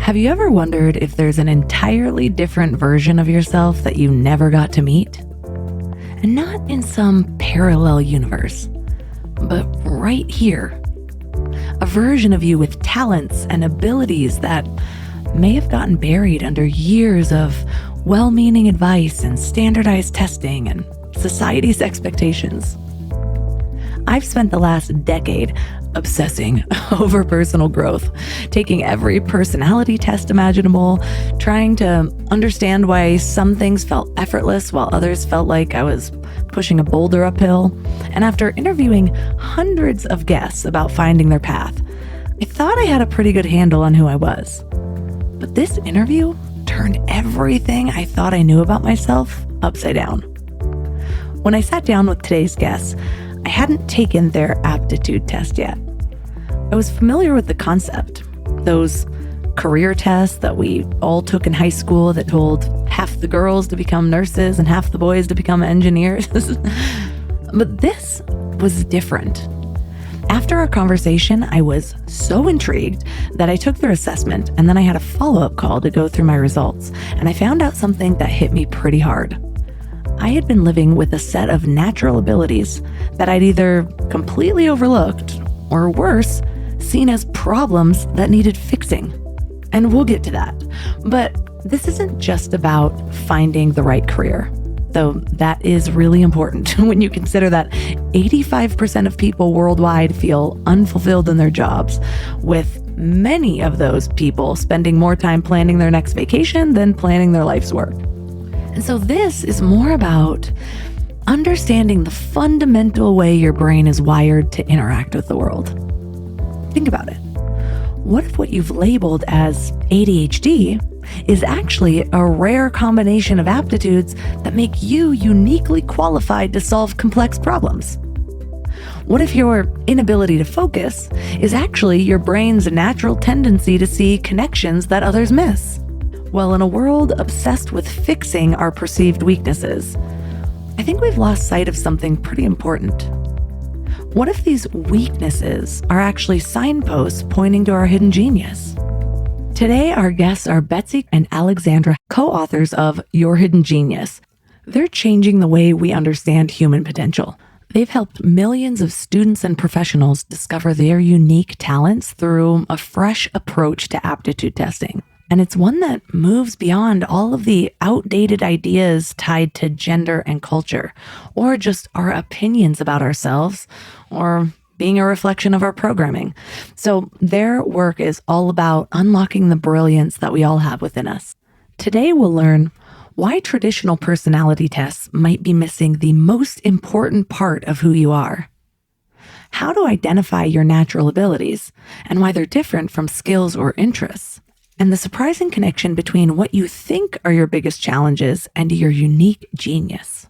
Have you ever wondered if there's an entirely different version of yourself that you never got to meet? And not in some parallel universe, but right here. A version of you with talents and abilities that may have gotten buried under years of well-meaning advice and standardized testing and society's expectations. I've spent the last decade obsessing over personal growth, taking every personality test imaginable, trying to understand why some things felt effortless while others felt like I was pushing a boulder uphill. And after interviewing hundreds of guests about finding their path, I thought I had a pretty good handle on who I was. But this interview turned everything I thought I knew about myself upside down. When I sat down with today's guests, I hadn't taken their aptitude test yet. I was familiar with the concept, those career tests that we all took in high school that told half the girls to become nurses and half the boys to become engineers. But this was different. After our conversation, I was so intrigued that I took their assessment, and then I had a follow-up call to go through my results, and I found out something that hit me pretty hard. I had been living with a set of natural abilities that I'd either completely overlooked or worse, seen as problems that needed fixing. And we'll get to that. But this isn't just about finding the right career, though that is really important when you consider that 85% of people worldwide feel unfulfilled in their jobs, with many of those people spending more time planning their next vacation than planning their life's work. And so this is more about understanding the fundamental way your brain is wired to interact with the world. Think about it. What if what you've labeled as ADHD is actually a rare combination of aptitudes that make you uniquely qualified to solve complex problems? What if your inability to focus is actually your brain's natural tendency to see connections that others miss? Well, in a world obsessed with fixing our perceived weaknesses, I think we've lost sight of something pretty important. What if these weaknesses are actually signposts pointing to our hidden genius? Today, our guests are Betsy and Alexandra, co-authors of Your Hidden Genius. They're changing the way we understand human potential. They've helped millions of students and professionals discover their unique talents through a fresh approach to aptitude testing. And it's one that moves beyond all of the outdated ideas tied to gender and culture, or just our opinions about ourselves, or being a reflection of our programming. So their work is all about unlocking the brilliance that we all have within us. Today we'll learn why traditional personality tests might be missing the most important part of who you are, how to identify your natural abilities, and why they're different from skills or interests, and the surprising connection between what you think are your biggest challenges and your unique genius.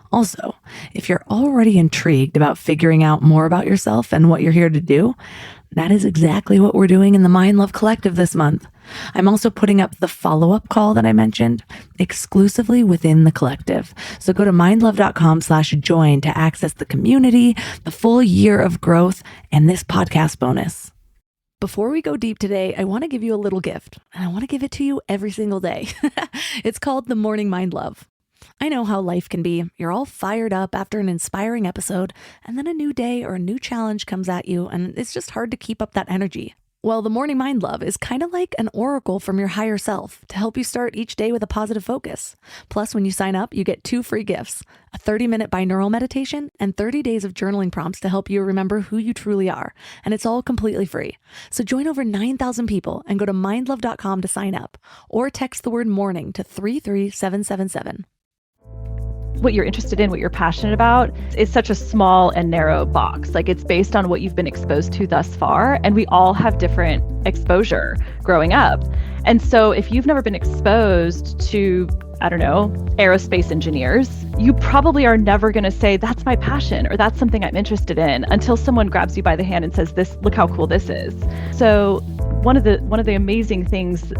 Also, if you're already intrigued about figuring out more about yourself and what you're here to do, that is exactly what we're doing in the Mind Love Collective this month. I'm also putting up the follow-up call that I mentioned exclusively within the collective. So go to mindlove.com/join to access the community, the full year of growth, and this podcast bonus. Before we go deep today, I want to give you a little gift, and I want to give it to you every single day. It's called the Morning Mind Love. I know how life can be. You're all fired up after an inspiring episode, and then a new day or a new challenge comes at you, and it's just hard to keep up that energy. Well, the Morning Mind Love is kind of like an oracle from your higher self to help you start each day with a positive focus. Plus, when you sign up, you get 2 free gifts, a 30-minute binaural meditation and 30 days of journaling prompts to help you remember who you truly are. And it's all completely free. So join over 9,000 people and go to mindlove.com to sign up, or text the word morning to 33777. What you're interested in, what you're passionate about is such a small and narrow box. Like, it's based on what you've been exposed to thus far. And we all have different exposure growing up. And so if you've never been exposed to, I don't know, aerospace engineers, you probably are never going to say, that's my passion, or that's something I'm interested in, until someone grabs you by the hand and says, "This, look how cool this is." So one of the amazing things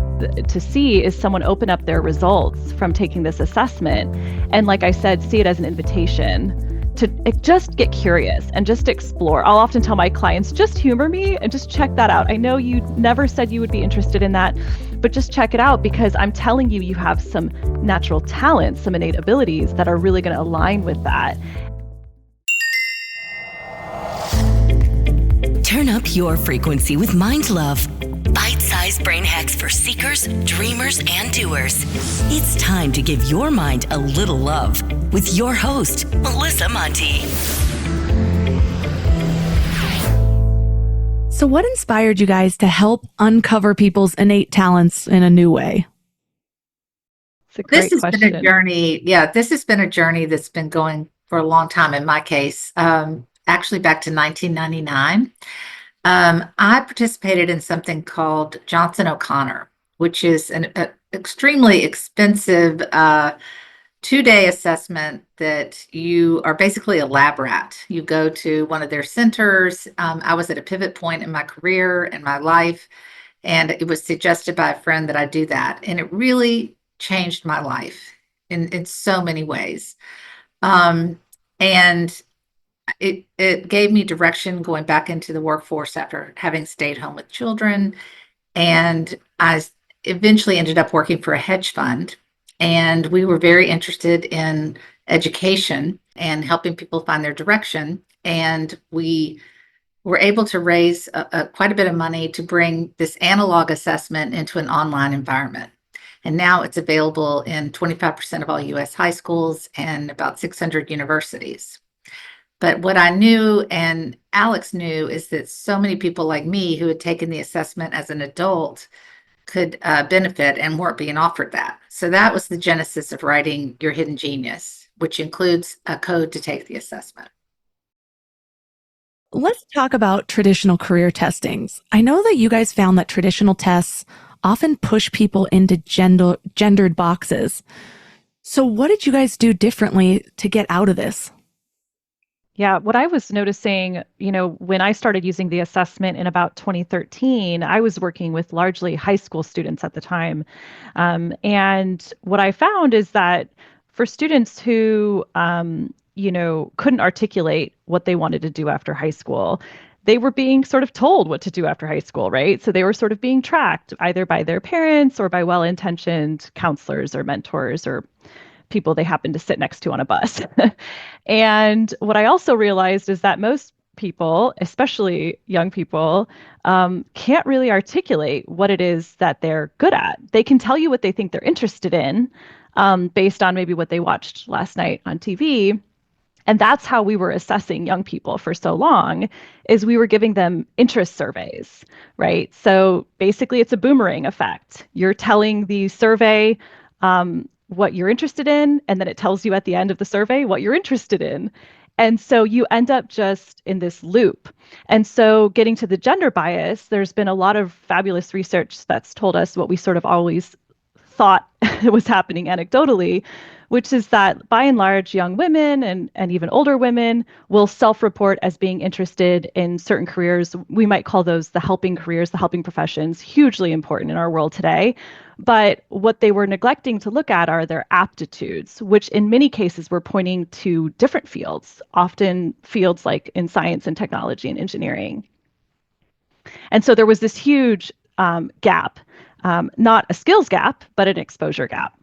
to see is someone open up their results from taking this assessment. And like I said, see it as an invitation to just get curious and just explore. I'll often tell my clients, just humor me and just check that out. I know you never said you would be interested in that, but just check it out, because I'm telling you, you have some natural talents, some innate abilities that are really going to align with that. Turn up your frequency with Mind Love. Bite-sized brain hacks for seekers, dreamers, and doers. It's time to give your mind a little love with your host, Melissa Monti. So, what inspired you guys to help uncover people's innate talents in a new way? It's a great This has question. been a journey. Yeah, this has been a journey that's been going for a long time in my case, actually back to 1999. I participated in something called Johnson O'Connor, which is an extremely expensive 2-day assessment that you are basically a lab rat. You go to one of their centers. I was at a pivot point in my career and my life, and it was suggested by a friend that I do that. And it really changed my life in so many ways. And it gave me direction going back into the workforce after having stayed home with children. And I eventually ended up working for a hedge fund. And we were very interested in education and helping people find their direction. And we were able to raise quite a bit of money to bring this analog assessment into an online environment. And now it's available in 25% of all US high schools and about 600 universities. But what I knew and Alex knew is that so many people like me who had taken the assessment as an adult could benefit and weren't being offered that. So that was the genesis of writing Your Hidden Genius, which includes a code to take the assessment. Let's talk about traditional career testings. I know that you guys found that traditional tests often push people into gendered boxes. So what did you guys do differently to get out of this? Yeah, what I was noticing, when I started using the assessment in about 2013, I was working with largely high school students at the time. And what I found is that for students who, couldn't articulate what they wanted to do after high school, they were being sort of told what to do after high school, right? So they were sort of being tracked either by their parents or by well-intentioned counselors or mentors or people they happened to sit next to on a bus. And what I also realized is that most people, especially young people, can't really articulate what it is that they're good at. They can tell you what they think they're interested in, based on maybe what they watched last night on TV. And that's how we were assessing young people for so long, is we were giving them interest surveys, right? So basically it's a boomerang effect. You're telling the survey what you're interested in, and then it tells you at the end of the survey what you're interested in. And so you end up just in this loop. And so getting to the gender bias, there's been a lot of fabulous research that's told us what we sort of always thought was happening anecdotally, which is that by and large, young women and even older women will self-report as being interested in certain careers. We might call those the helping careers, the helping professions, hugely important in our world today. But what they were neglecting to look at are their aptitudes, which in many cases were pointing to different fields, often fields like in science and technology and engineering. And so there was this huge gap, not a skills gap, but an exposure gap.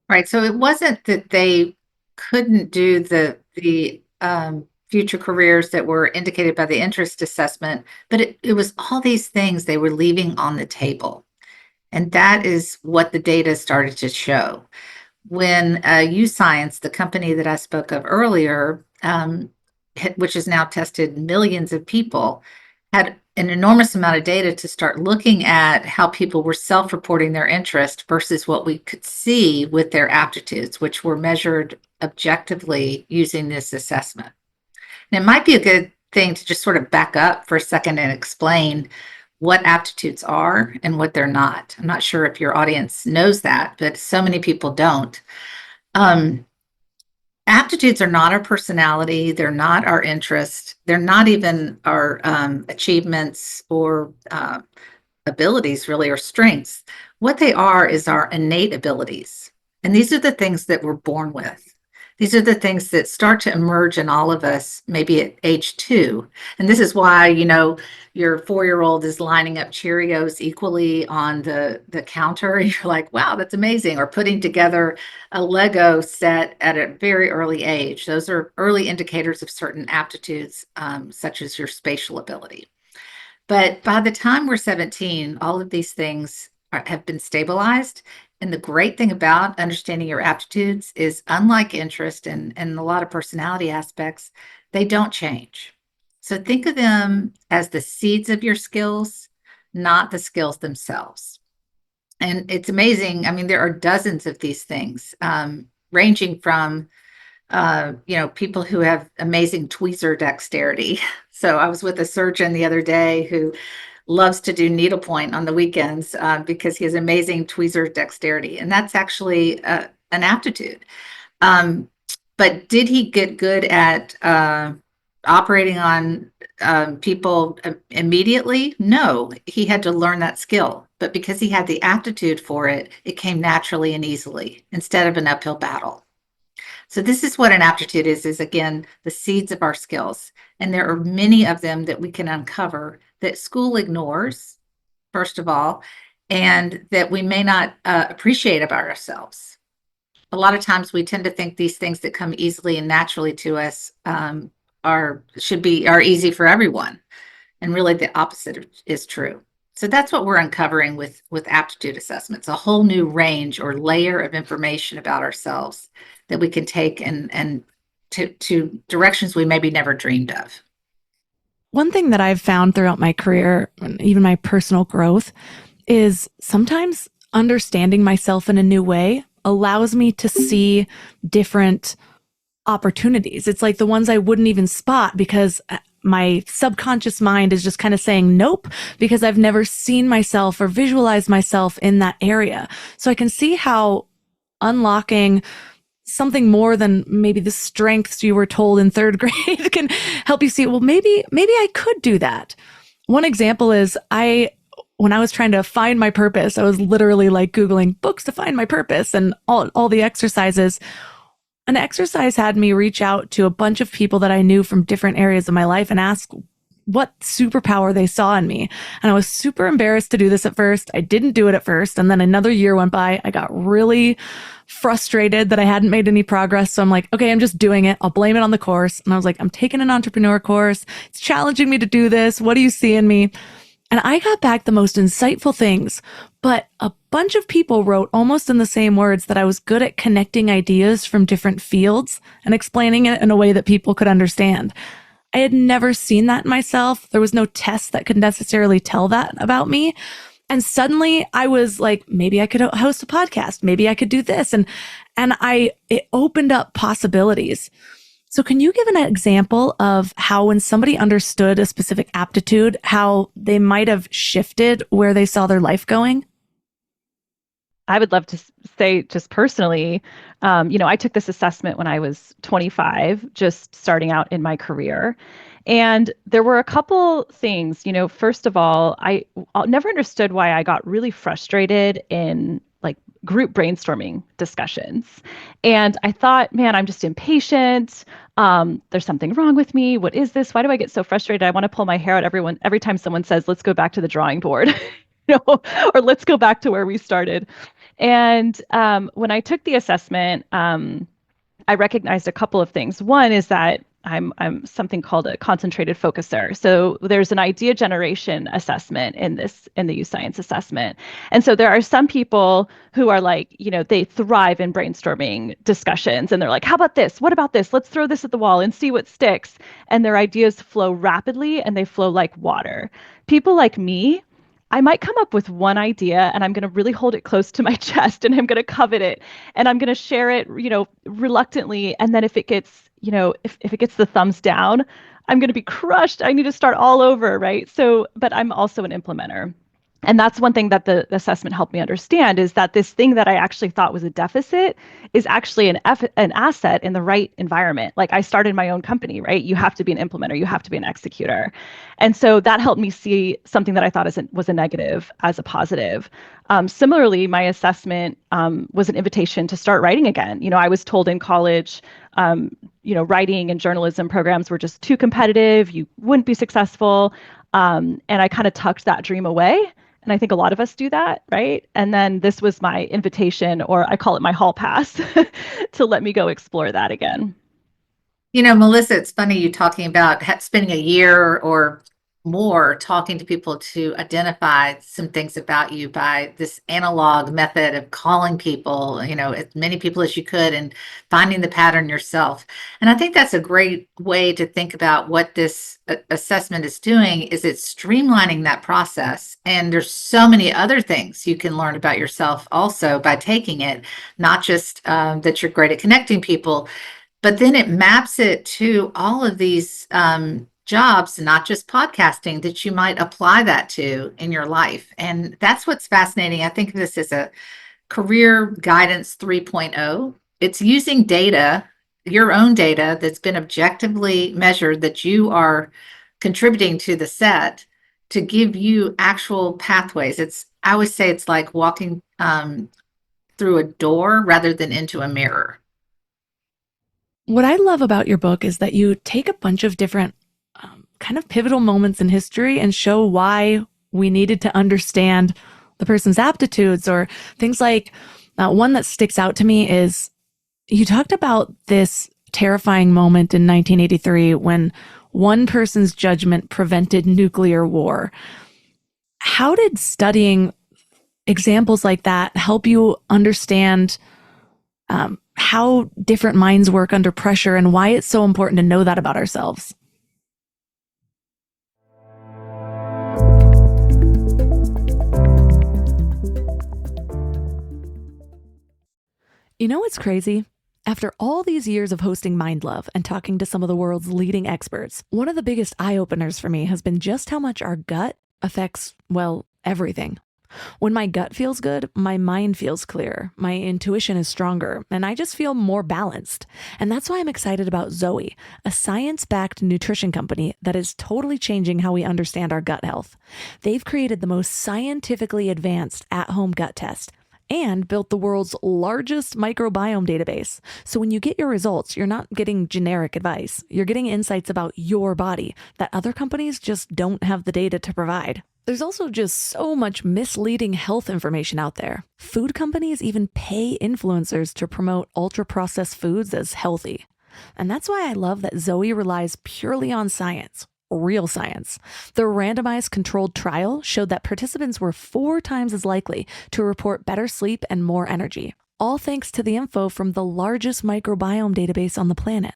Right. So it wasn't that they couldn't do the future careers that were indicated by the interest assessment, but it was all these things they were leaving on the table. And that is what the data started to show. When UScience, the company that I spoke of earlier, which has now tested millions of people, had an enormous amount of data to start looking at how people were self-reporting their interest versus what we could see with their aptitudes, which were measured objectively using this assessment. And it might be a good thing to just sort of back up for a second and explain what aptitudes are and what they're not. I'm not sure if your audience knows that, but so many people don't. Aptitudes are not our personality. They're not our interest. They're not even our achievements or abilities, really, or strengths. What they are is our innate abilities. And these are the things that we're born with. These are the things that start to emerge in all of us, maybe at age 2. And this is why, your 4-year-old is lining up Cheerios equally on the counter. You're like, wow, that's amazing. Or putting together a Lego set at a very early age. Those are early indicators of certain aptitudes, such as your spatial ability. But by the time we're 17, all of these things have been stabilized. And the great thing about understanding your aptitudes is, unlike interest and a lot of personality aspects, they don't change. So think of them as the seeds of your skills, not the skills themselves. And it's amazing. I mean, there are dozens of these things, ranging from people who have amazing tweezer dexterity. So I was with a surgeon the other day who loves to do needlepoint on the weekends, because he has amazing tweezer dexterity, and that's actually an aptitude. Um, but did he get good at operating on people immediately? No, he had to learn that skill. But because he had the aptitude for it, it came naturally and easily instead of an uphill battle. So this is what an aptitude is again, the seeds of our skills. And there are many of them that we can uncover that school ignores, first of all, and that we may not appreciate about ourselves. A lot of times we tend to think these things that come easily and naturally to us are easy for everyone. And really the opposite is true. So that's what we're uncovering with aptitude assessments, a whole new range or layer of information about ourselves that we can take and to directions we maybe never dreamed of. One thing that I've found throughout my career, and even my personal growth, is sometimes understanding myself in a new way allows me to see different opportunities. It's like the ones I wouldn't even spot because my subconscious mind is just kind of saying nope, because I've never seen myself or visualized myself in that area. So I can see how unlocking something more than maybe the strengths you were told in 3rd grade can help you see, well, maybe I could do that. One example is when I was trying to find my purpose, I was literally like Googling books to find my purpose and all the exercises. An exercise had me reach out to a bunch of people that I knew from different areas of my life and ask what superpower they saw in me. And I was super embarrassed to do this at first. I didn't do it at first. And then another year went by. I got really frustrated that I hadn't made any progress. So I'm like, okay, I'm just doing it. I'll blame it on the course. And I was like, I'm taking an entrepreneur course. It's challenging me to do this. What do you see in me? And I got back the most insightful things, but a bunch of people wrote almost in the same words that I was good at connecting ideas from different fields and explaining it in a way that people could understand. I had never seen that in myself. There was no test that could necessarily tell that about me. And suddenly I was like, maybe I could host a podcast. Maybe I could do this. And it opened up possibilities. So can you give an example of how when somebody understood a specific aptitude, how they might have shifted where they saw their life going? I would love to say just personally, I took this assessment when I was 25, just starting out in my career. And there were a couple things, first of all, I never understood why I got really frustrated in like group brainstorming discussions. And I thought, man, I'm just impatient. There's something wrong with me. What is this? Why do I get so frustrated? I want to pull my hair out every time someone says, let's go back to the drawing board, or let's go back to where we started. And when I took the assessment, I recognized a couple of things. One is that I'm something called a concentrated focuser. So there's an idea generation assessment in the U Science assessment. And so there are some people who are like, they thrive in brainstorming discussions and they're like, how about this? What about this? Let's throw this at the wall and see what sticks. And their ideas flow rapidly and they flow like water. People like me, I might come up with one idea and I'm going to really hold it close to my chest and I'm going to covet it and I'm going to share it, reluctantly. And then if it gets, if it gets the thumbs down, I'm going to be crushed. I need to start all over. Right. So, but I'm also an implementer. And that's one thing that the assessment helped me understand, is that this thing that I actually thought was a deficit is actually an asset in the right environment. Like, I started my own company, right? You have to be an implementer, you have to be an executor. And so that helped me see something that I thought was a negative as a positive. Similarly, my assessment was an invitation to start writing again. I was told in college, writing and journalism programs were just too competitive, you wouldn't be successful. And I kind of tucked that dream away. And I think a lot of us do that, right? And then this was my invitation, or I call it my hall pass, to let me go explore that again. Melissa, it's funny you talking about spending a year or more talking to people to identify some things about you by this analog method of calling people, as many people as you could, and finding the pattern yourself. And I think that's a great way to think about what this assessment is doing, is it's streamlining that process. And there's so many other things you can learn about yourself also by taking it, not just that you're great at connecting people, but then it maps it to all of these jobs, not just podcasting, that you might apply that to in your life. And that's what's fascinating. I think this is a career guidance 3.0. It's using data, your own data that's been objectively measured, that you are contributing to the set, to give you actual pathways. I always say it's like walking through a door rather than into a mirror. What I love about your book is that you take a bunch of different kind of pivotal moments in history and show why we needed to understand the person's aptitudes, or things like one that sticks out to me is you talked about this terrifying moment in 1983 when one person's judgment prevented nuclear war. How did studying examples like that help you understand how different minds work under pressure, and why it's so important to know that about ourselves? What's crazy? After all these years of hosting Mind Love and talking to some of the world's leading experts, one of the biggest eye-openers for me has been just how much our gut affects, well, everything. When my gut feels good, my mind feels clearer, my intuition is stronger, and I just feel more balanced. And that's why I'm excited about Zoe, a science-backed nutrition company that is totally changing how we understand our gut health. They've created the most scientifically advanced at-home gut test and built the world's largest microbiome database. So when you get your results, you're not getting generic advice. You're getting insights about your body that other companies just don't have the data to provide. There's also just so much misleading health information out there. Food companies even pay influencers to promote ultra-processed foods as healthy. And that's why I love that Zoe relies purely on science, real science. Their randomized controlled trial showed that participants were 4 times as likely to report better sleep and more energy, all thanks to the info from the largest microbiome database on the planet.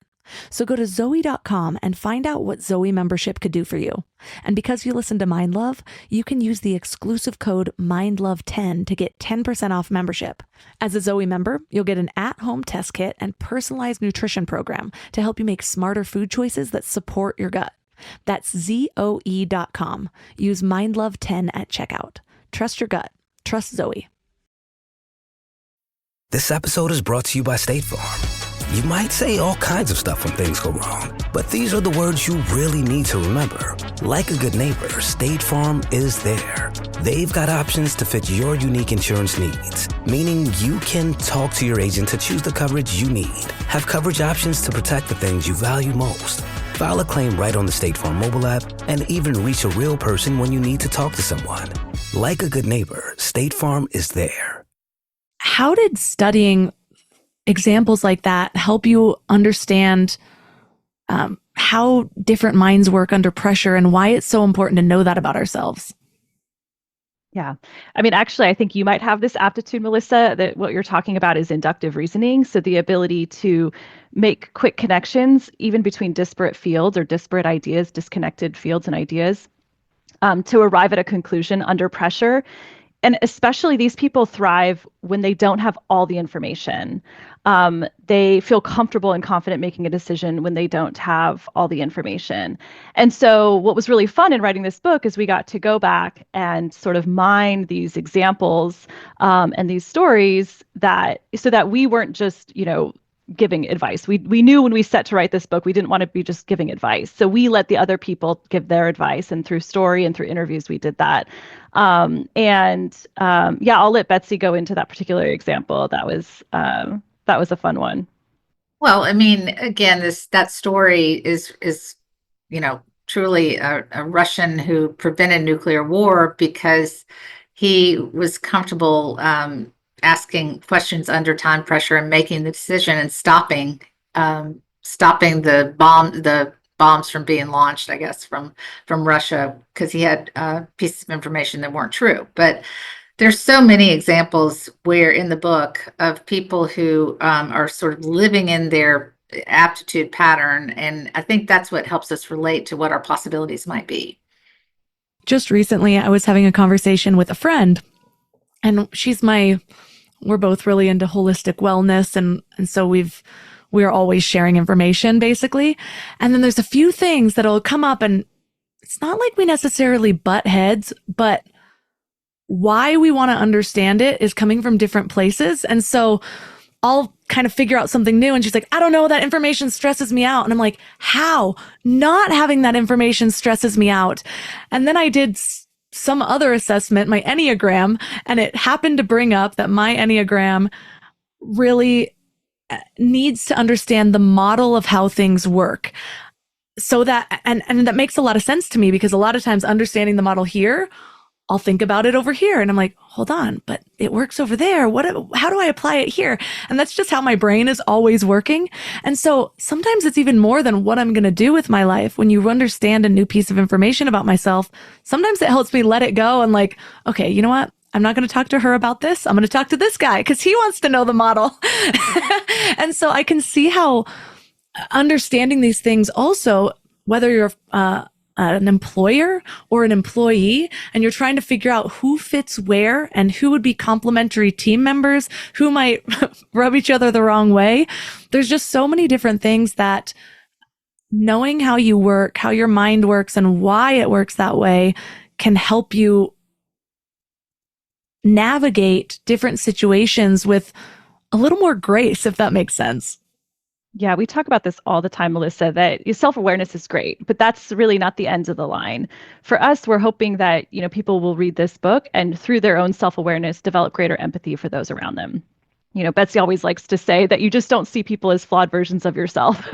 So go to Zoe.com and find out what Zoe membership could do for you. And because you listen to Mind Love, you can use the exclusive code MINDLOVE10 to get 10% off membership. As a Zoe member, you'll get an at-home test kit and personalized nutrition program to help you make smarter food choices that support your gut. That's Zoe.com. Use MindLove10 at checkout. Trust your gut. Trust Zoe. This episode is brought to you by State Farm. You might say all kinds of stuff when things go wrong, but these are the words you really need to remember. Like a good neighbor, State Farm is there. They've got options to fit your unique insurance needs, meaning you can talk to your agent to choose the coverage you need, have coverage options to protect the things you value most, file a claim right on the State Farm mobile app, and even reach a real person when you need to talk to someone. Like a good neighbor, State Farm is there. How did studying examples like that help you understand how different minds work under pressure, and why it's so important to know that about ourselves? Yeah. I mean, actually, I think you might have this aptitude, Melissa, that what you're talking about is inductive reasoning. So the ability to make quick connections, even between disparate fields or disparate ideas, disconnected fields and ideas, to arrive at a conclusion under pressure And especially these people thrive when they don't have all the information. They feel comfortable and confident making a decision when they don't have all the information. And so, what was really fun in writing this book is we got to go back and sort of mine these examples and these stories that so that we weren't just, giving advice. We knew when we set to write this book, we didn't want to be just giving advice. So we let the other people give their advice, and through story and through interviews, we did that. Yeah, I'll let Betsy go into that particular example. That was a fun one. Well, I mean, again, that story is truly a Russian who prevented nuclear war because he was comfortable asking questions under time pressure and making the decision and stopping the bombs from being launched, I guess, from Russia, because he had pieces of information that weren't true. But there's so many examples where in the book of people who are sort of living in their aptitude pattern. And I think that's what helps us relate to what our possibilities might be. Just recently, I was having a conversation with a friend, and we're both really into holistic wellness. And so we're always sharing information, basically. And then there's a few things that'll come up, and it's not like we necessarily butt heads, but why we want to understand it is coming from different places. And so I'll kind of figure out something new. And she's like, I don't know, that information stresses me out. And I'm like, how? Not having that information stresses me out. And then I did some other assessment, my Enneagram, and it happened to bring up that my Enneagram really needs to understand the model of how things work. So that, and that makes a lot of sense to me, because a lot of times understanding the model here, I'll think about it over here and I'm like, hold on, but it works over there. How do I apply it here? And that's just how my brain is always working. And so sometimes it's even more than what I'm going to do with my life. When you understand a new piece of information about myself, sometimes it helps me let it go and like, okay, you know what? I'm not going to talk to her about this. I'm going to talk to this guy because he wants to know the model. And so I can see how understanding these things also, whether you're an employer or an employee, and you're trying to figure out who fits where and who would be complementary team members, who might rub each other the wrong way. There's just so many different things that knowing how you work, how your mind works, and why it works that way can help you navigate different situations with a little more grace, if that makes sense. Yeah, we talk about this all the time, Melissa, that self-awareness is great, but that's really not the end of the line. For us, we're hoping that, people will read this book and through their own self-awareness, develop greater empathy for those around them. Betsy always likes to say that you just don't see people as flawed versions of yourself.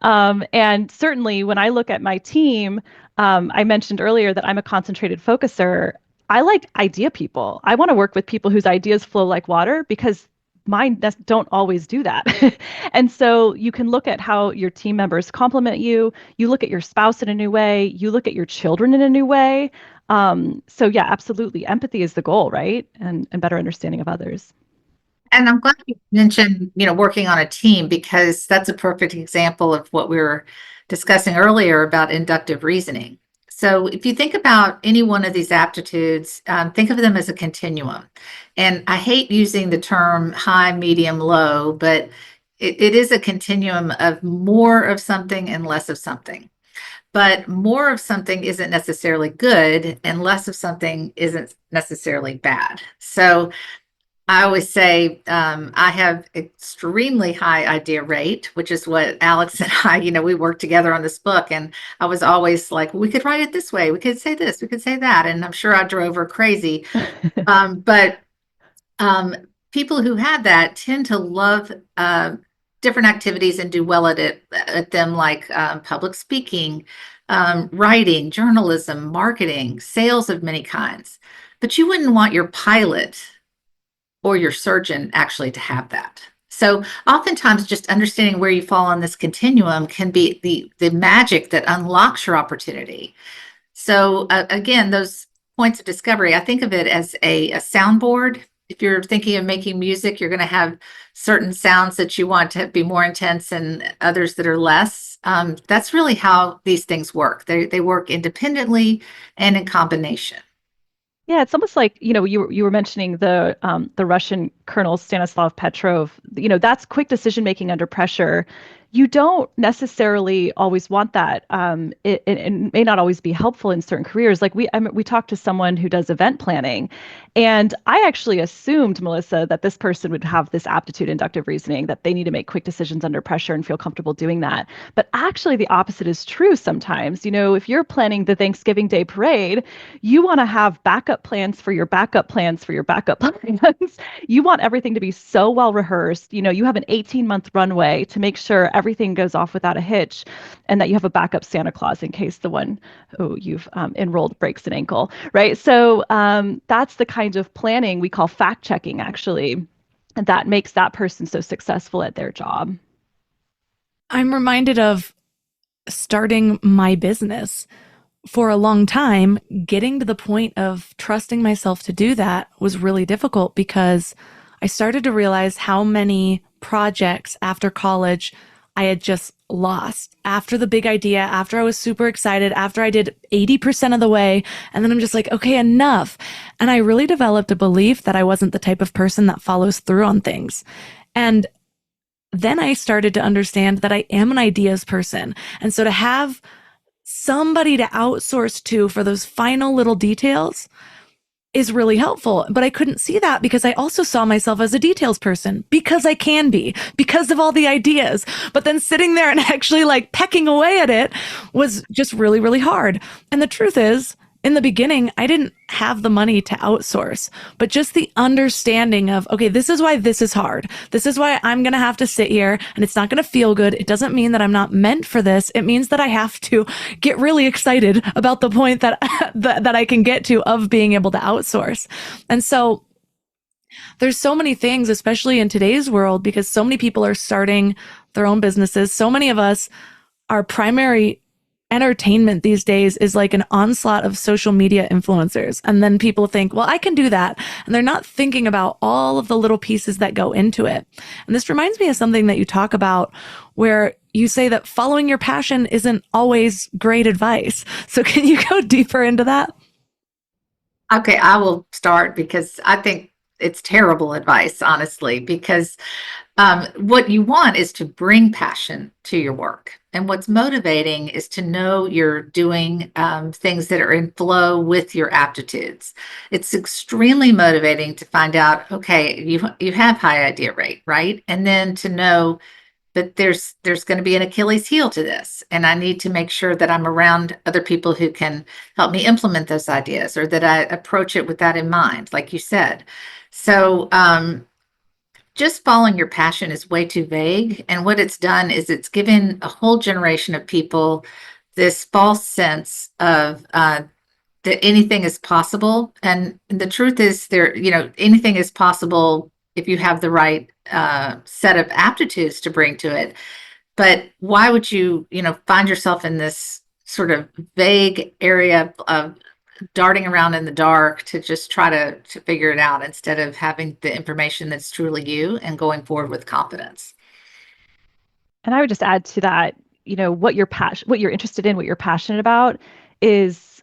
And certainly when I look at my team, I mentioned earlier that I'm a concentrated focuser. I like idea people. I want to work with people whose ideas flow like water, because mine don't always do that. And so you can look at how your team members complement you. You look at your spouse in a new way. You look at your children in a new way. So yeah, absolutely. Empathy is the goal, right? And better understanding of others. And I'm glad you mentioned, working on a team, because that's a perfect example of what we were discussing earlier about inductive reasoning. So if you think about any one of these aptitudes, think of them as a continuum. And I hate using the term high, medium, low, but it is a continuum of more of something and less of something. But more of something isn't necessarily good, and less of something isn't necessarily bad. So I always say I have extremely high idea rate, which is what Alex and I, we worked together on this book. And I was always like, we could write it this way. We could say this, we could say that. And I'm sure I drove her crazy. But people who had that tend to love different activities and do well at them, like public speaking, writing, journalism, marketing, sales of many kinds. But you wouldn't want your pilot or your surgeon actually to have that. So oftentimes just understanding where you fall on this continuum can be the magic that unlocks your opportunity. So again, those points of discovery, I think of it as a soundboard. If you're thinking of making music, you're going to have certain sounds that you want to be more intense and others that are less. That's really how these things work. They work independently and in combination. Yeah, it's almost like, you were mentioning the Russian Colonel Stanislav Petrov. That's quick decision making under pressure. You don't necessarily always want that. It may not always be helpful in certain careers. Like we talked to someone who does event planning, and I actually assumed, Melissa, that this person would have this aptitude inductive reasoning, that they need to make quick decisions under pressure and feel comfortable doing that. But actually, the opposite is true sometimes. If you're planning the Thanksgiving Day parade, you want to have backup plans for your backup plans for your backup plans. You want everything to be so well rehearsed. You have an 18-month runway to make sure everything goes off without a hitch, and that you have a backup Santa Claus in case the one who you've enrolled breaks an ankle, right? So that's the kind of planning we call fact checking, actually, and that makes that person so successful at their job. I'm reminded of starting my business. For a long time, getting to the point of trusting myself to do that was really difficult because I started to realize how many projects after college I had just lost. After the big idea, after I was super excited, after I did 80% of the way, and then I'm just like, okay, enough. And I really developed a belief that I wasn't the type of person that follows through on things. And then I started to understand that I am an ideas person. And so to have somebody to outsource to for those final little details is really helpful. But I couldn't see that because I also saw myself as a details person, because I can be, because of all the ideas. But then sitting there and actually like pecking away at it was just really, really hard. And the truth is, in the beginning, I didn't have the money to outsource, but just the understanding of, okay, this is why this is hard. This is why I'm going to have to sit here and it's not going to feel good. It doesn't mean that I'm not meant for this. It means that I have to get really excited about the point that, that I can get to of being able to outsource. And so there's so many things, especially in today's world, because so many people are starting their own businesses. So many of us, our primary entertainment these days is like an onslaught of social media influencers. And then people think, well, I can do that. And they're not thinking about all of the little pieces that go into it. And this reminds me of something that you talk about where you say that following your passion isn't always great advice. So can you go deeper into that? Okay, I will start because I think it's terrible advice, honestly, because what you want is to bring passion to your work. And what's motivating is to know you're doing things that are in flow with your aptitudes. It's extremely motivating to find out, okay, you have high idea rate, right? And then to know that there's going to be an Achilles heel to this, and I need to make sure that I'm around other people who can help me implement those ideas, or that I approach it with that in mind, like you said. So just following your passion is way too vague. And what it's done is it's given a whole generation of people this false sense of that anything is possible. And the truth is anything is possible if you have the right set of aptitudes to bring to it. But why would you, find yourself in this sort of vague area of darting around in the dark to just try to figure it out, instead of having the information that's truly you and going forward with confidence? And I would just add to that, what you're interested in, what you're passionate about is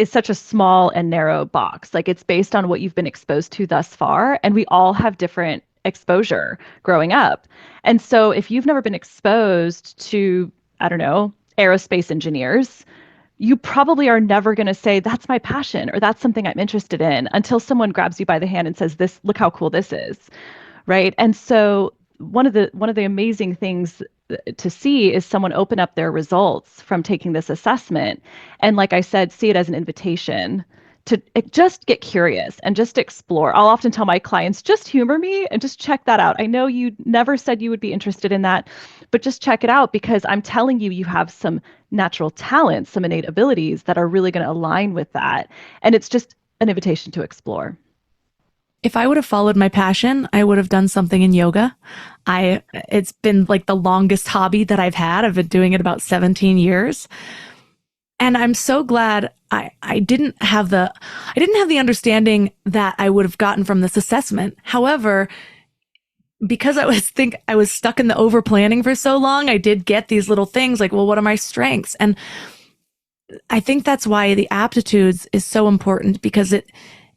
such a small and narrow box. Like, it's based on what you've been exposed to thus far, and we all have different exposure growing up. And so if you've never been exposed to, I don't know, aerospace engineers, you probably are never going to say, that's my passion, or that's something I'm interested in, until someone grabs you by the hand and says, this, look how cool this is. Right. And so one of the amazing things to see is someone open up their results from taking this assessment. And like I said, see it as an invitation to just get curious and just explore. I'll often tell my clients, just humor me and just check that out. I know you never said you would be interested in that, but just check it out, because I'm telling you, you have some natural talents, some innate abilities that are really going to align with that. And it's just an invitation to explore. If I would have followed my passion, I would have done something in yoga. It's been like the longest hobby that I've had. I've been doing it about 17 years. And I'm so glad I didn't have the understanding that I would have gotten from this assessment. However, because I was stuck in the over planning for so long, I did get these little things like, well, what are my strengths? And I think that's why the aptitudes is so important, because it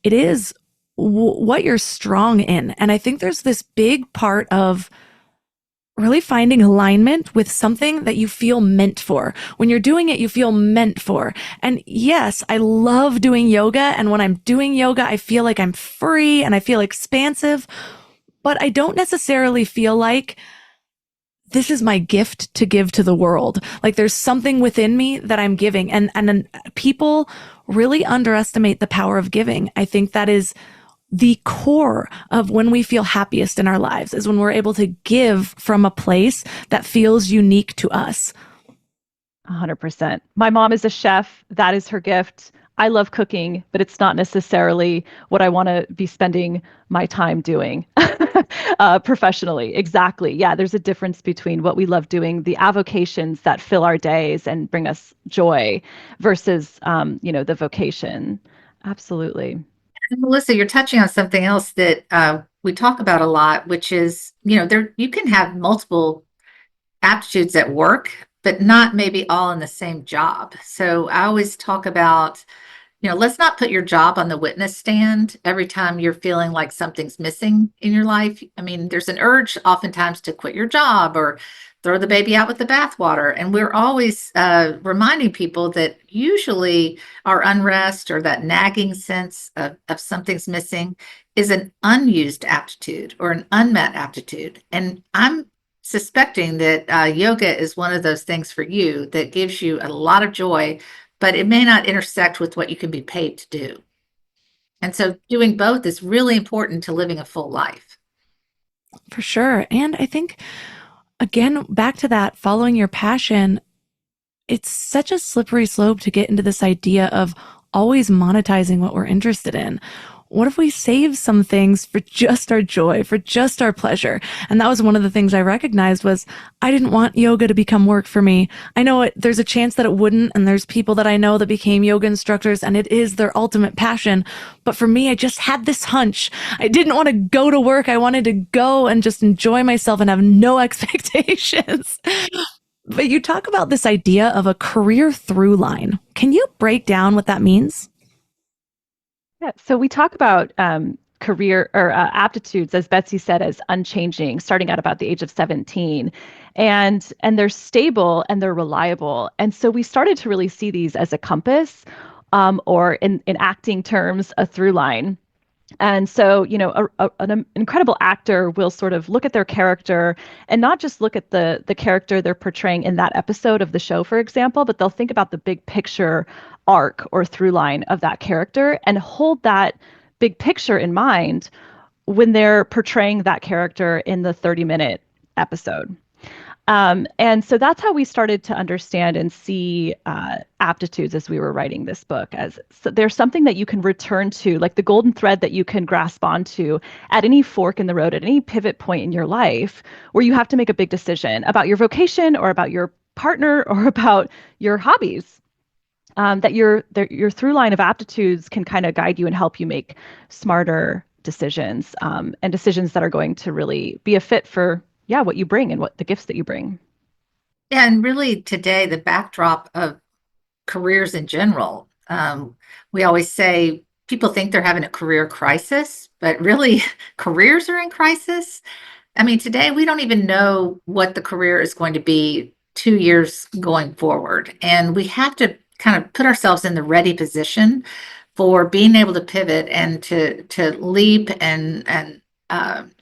is what you're strong in. And I think there's this big part of really finding alignment with something that you feel meant for. When you're doing it, you feel meant for. And yes, I love doing yoga. And when I'm doing yoga, I feel like I'm free and I feel expansive, but I don't necessarily feel like this is my gift to give to the world. Like there's something within me that I'm giving. And people really underestimate the power of giving. I think that is the core of when we feel happiest in our lives, is when we're able to give from a place that feels unique to us. 100%. My mom is a chef. That is her gift. I love cooking, but it's not necessarily what I want to be spending my time doing professionally. Exactly. Yeah, there's a difference between what we love doing, the avocations that fill our days and bring us joy, versus, the vocation. Absolutely. And Melissa, you're touching on something else that we talk about a lot, which is, there you can have multiple aptitudes at work, but not maybe all in the same job. So I always talk about, let's not put your job on the witness stand every time you're feeling like something's missing in your life. I mean, there's an urge oftentimes to quit your job or throw the baby out with the bathwater. And we're always reminding people that usually our unrest or that nagging sense of something's missing is an unused aptitude or an unmet aptitude. And I'm suspecting that yoga is one of those things for you that gives you a lot of joy, but it may not intersect with what you can be paid to do. And so doing both is really important to living a full life. For sure. And I think, again, back to that, following your passion, it's such a slippery slope to get into this idea of always monetizing what we're interested in. What if we save some things for just our joy, for just our pleasure? And that was one of the things I recognized was I didn't want yoga to become work for me. I know there's a chance that it wouldn't, and there's people that I know that became yoga instructors and it is their ultimate passion. But for me, I just had this hunch. I didn't want to go to work. I wanted to go and just enjoy myself and have no expectations. But you talk about this idea of a career through line. Can you break down what that means? Yeah, so we talk about career or aptitudes, as Betsy said, as unchanging, starting at about the age of 17, and they're stable and they're reliable. And so we started to really see these as a compass, or in acting terms, a through line. And so, an incredible actor will sort of look at their character and not just look at the character they're portraying in that episode of the show, for example, but they'll think about the big picture arc or through line of that character and hold that big picture in mind when they're portraying that character in the 30-minute episode. And so that's how we started to understand and see aptitudes as we were writing this book. As so there's something that you can return to, like the golden thread that you can grasp onto at any fork in the road, at any pivot point in your life, where you have to make a big decision about your vocation or about your partner or about your hobbies. That your through line of aptitudes can kind of guide you and help you make smarter decisions, and decisions that are going to really be a fit for what you bring and what the gifts that you bring. Yeah, and really today, the backdrop of careers in general, we always say people think they're having a career crisis, but really careers are in crisis. I mean, today we don't even know what the career is going to be 2 years going forward. And we have to kind of put ourselves in the ready position for being able to pivot and to leap and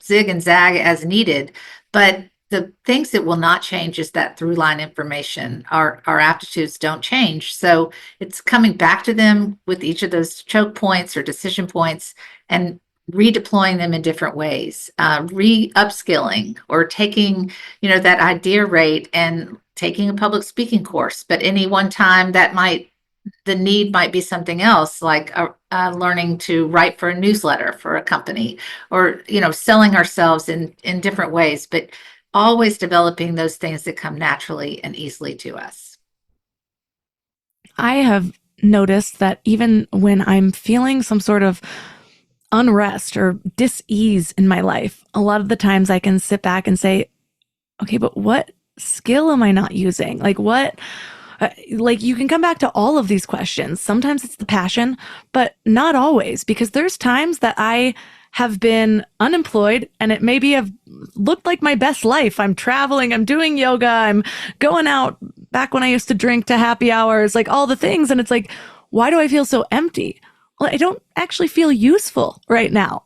zig and zag as needed. But the things that will not change is that through line information. Our aptitudes don't change. So it's coming back to them with each of those choke points or decision points and redeploying them in different ways, upskilling or taking, that idea rate and taking a public speaking course. But any one time the need might be something else, like learning to write for a newsletter for a company, or selling ourselves in different ways, but always developing those things that come naturally and easily to us. I have noticed that even when I'm feeling some sort of unrest or dis-ease in my life, a lot of the times I can sit back and say, okay, but what skill am I not using? Like Like you can come back to all of these questions. Sometimes it's the passion, but not always, because there's times that I have been unemployed and it maybe have looked like my best life. I'm traveling, I'm doing yoga, I'm going out back when I used to drink to happy hours, like all the things. And it's like, why do I feel so empty? Well, I don't actually feel useful right now.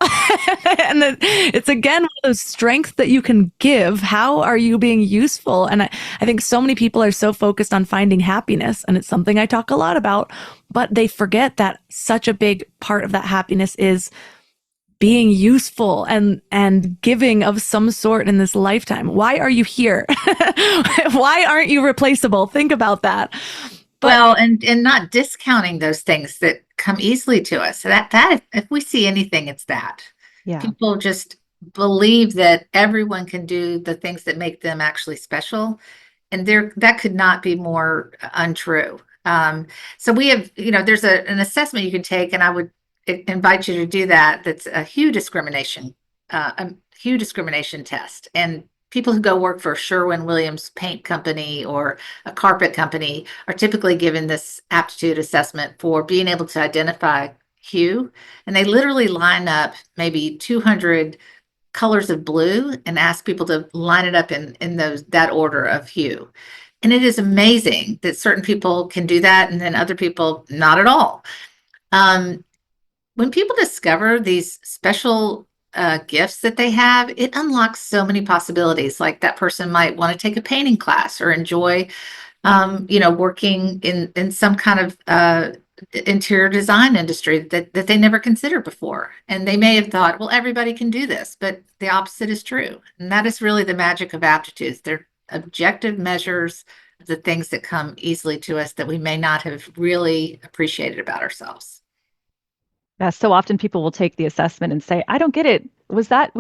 And then it's again one of those strengths that you can give. How are you being useful? And I think so many people are so focused on finding happiness, and it's something I talk a lot about, but they forget that such a big part of that happiness is being useful and giving of some sort in this lifetime. Why are you here? Why aren't you replaceable? Think about that. But, well, and not discounting those things that come easily to us. So that if we see anything, it's that. Yeah. People just believe that everyone can do the things that make them actually special, and that could not be more untrue. So we have, there's an assessment you can take, and I would invite you to do that. That's a hue discrimination test, and people who go work for Sherwin-Williams paint company or a carpet company are typically given this aptitude assessment for being able to identify hue. And they literally line up maybe 200 colors of blue and ask people to line it up in that order of hue. And it is amazing that certain people can do that and then other people not at all. When people discover these special gifts that they have, it unlocks so many possibilities. Like that person might want to take a painting class or enjoy, working in some kind of interior design industry that they never considered before. And they may have thought, well, everybody can do this, but the opposite is true. And that is really the magic of aptitudes. They're objective measures of the things that come easily to us that we may not have really appreciated about ourselves. Yeah, so often people will take the assessment and say, I don't get it. Was that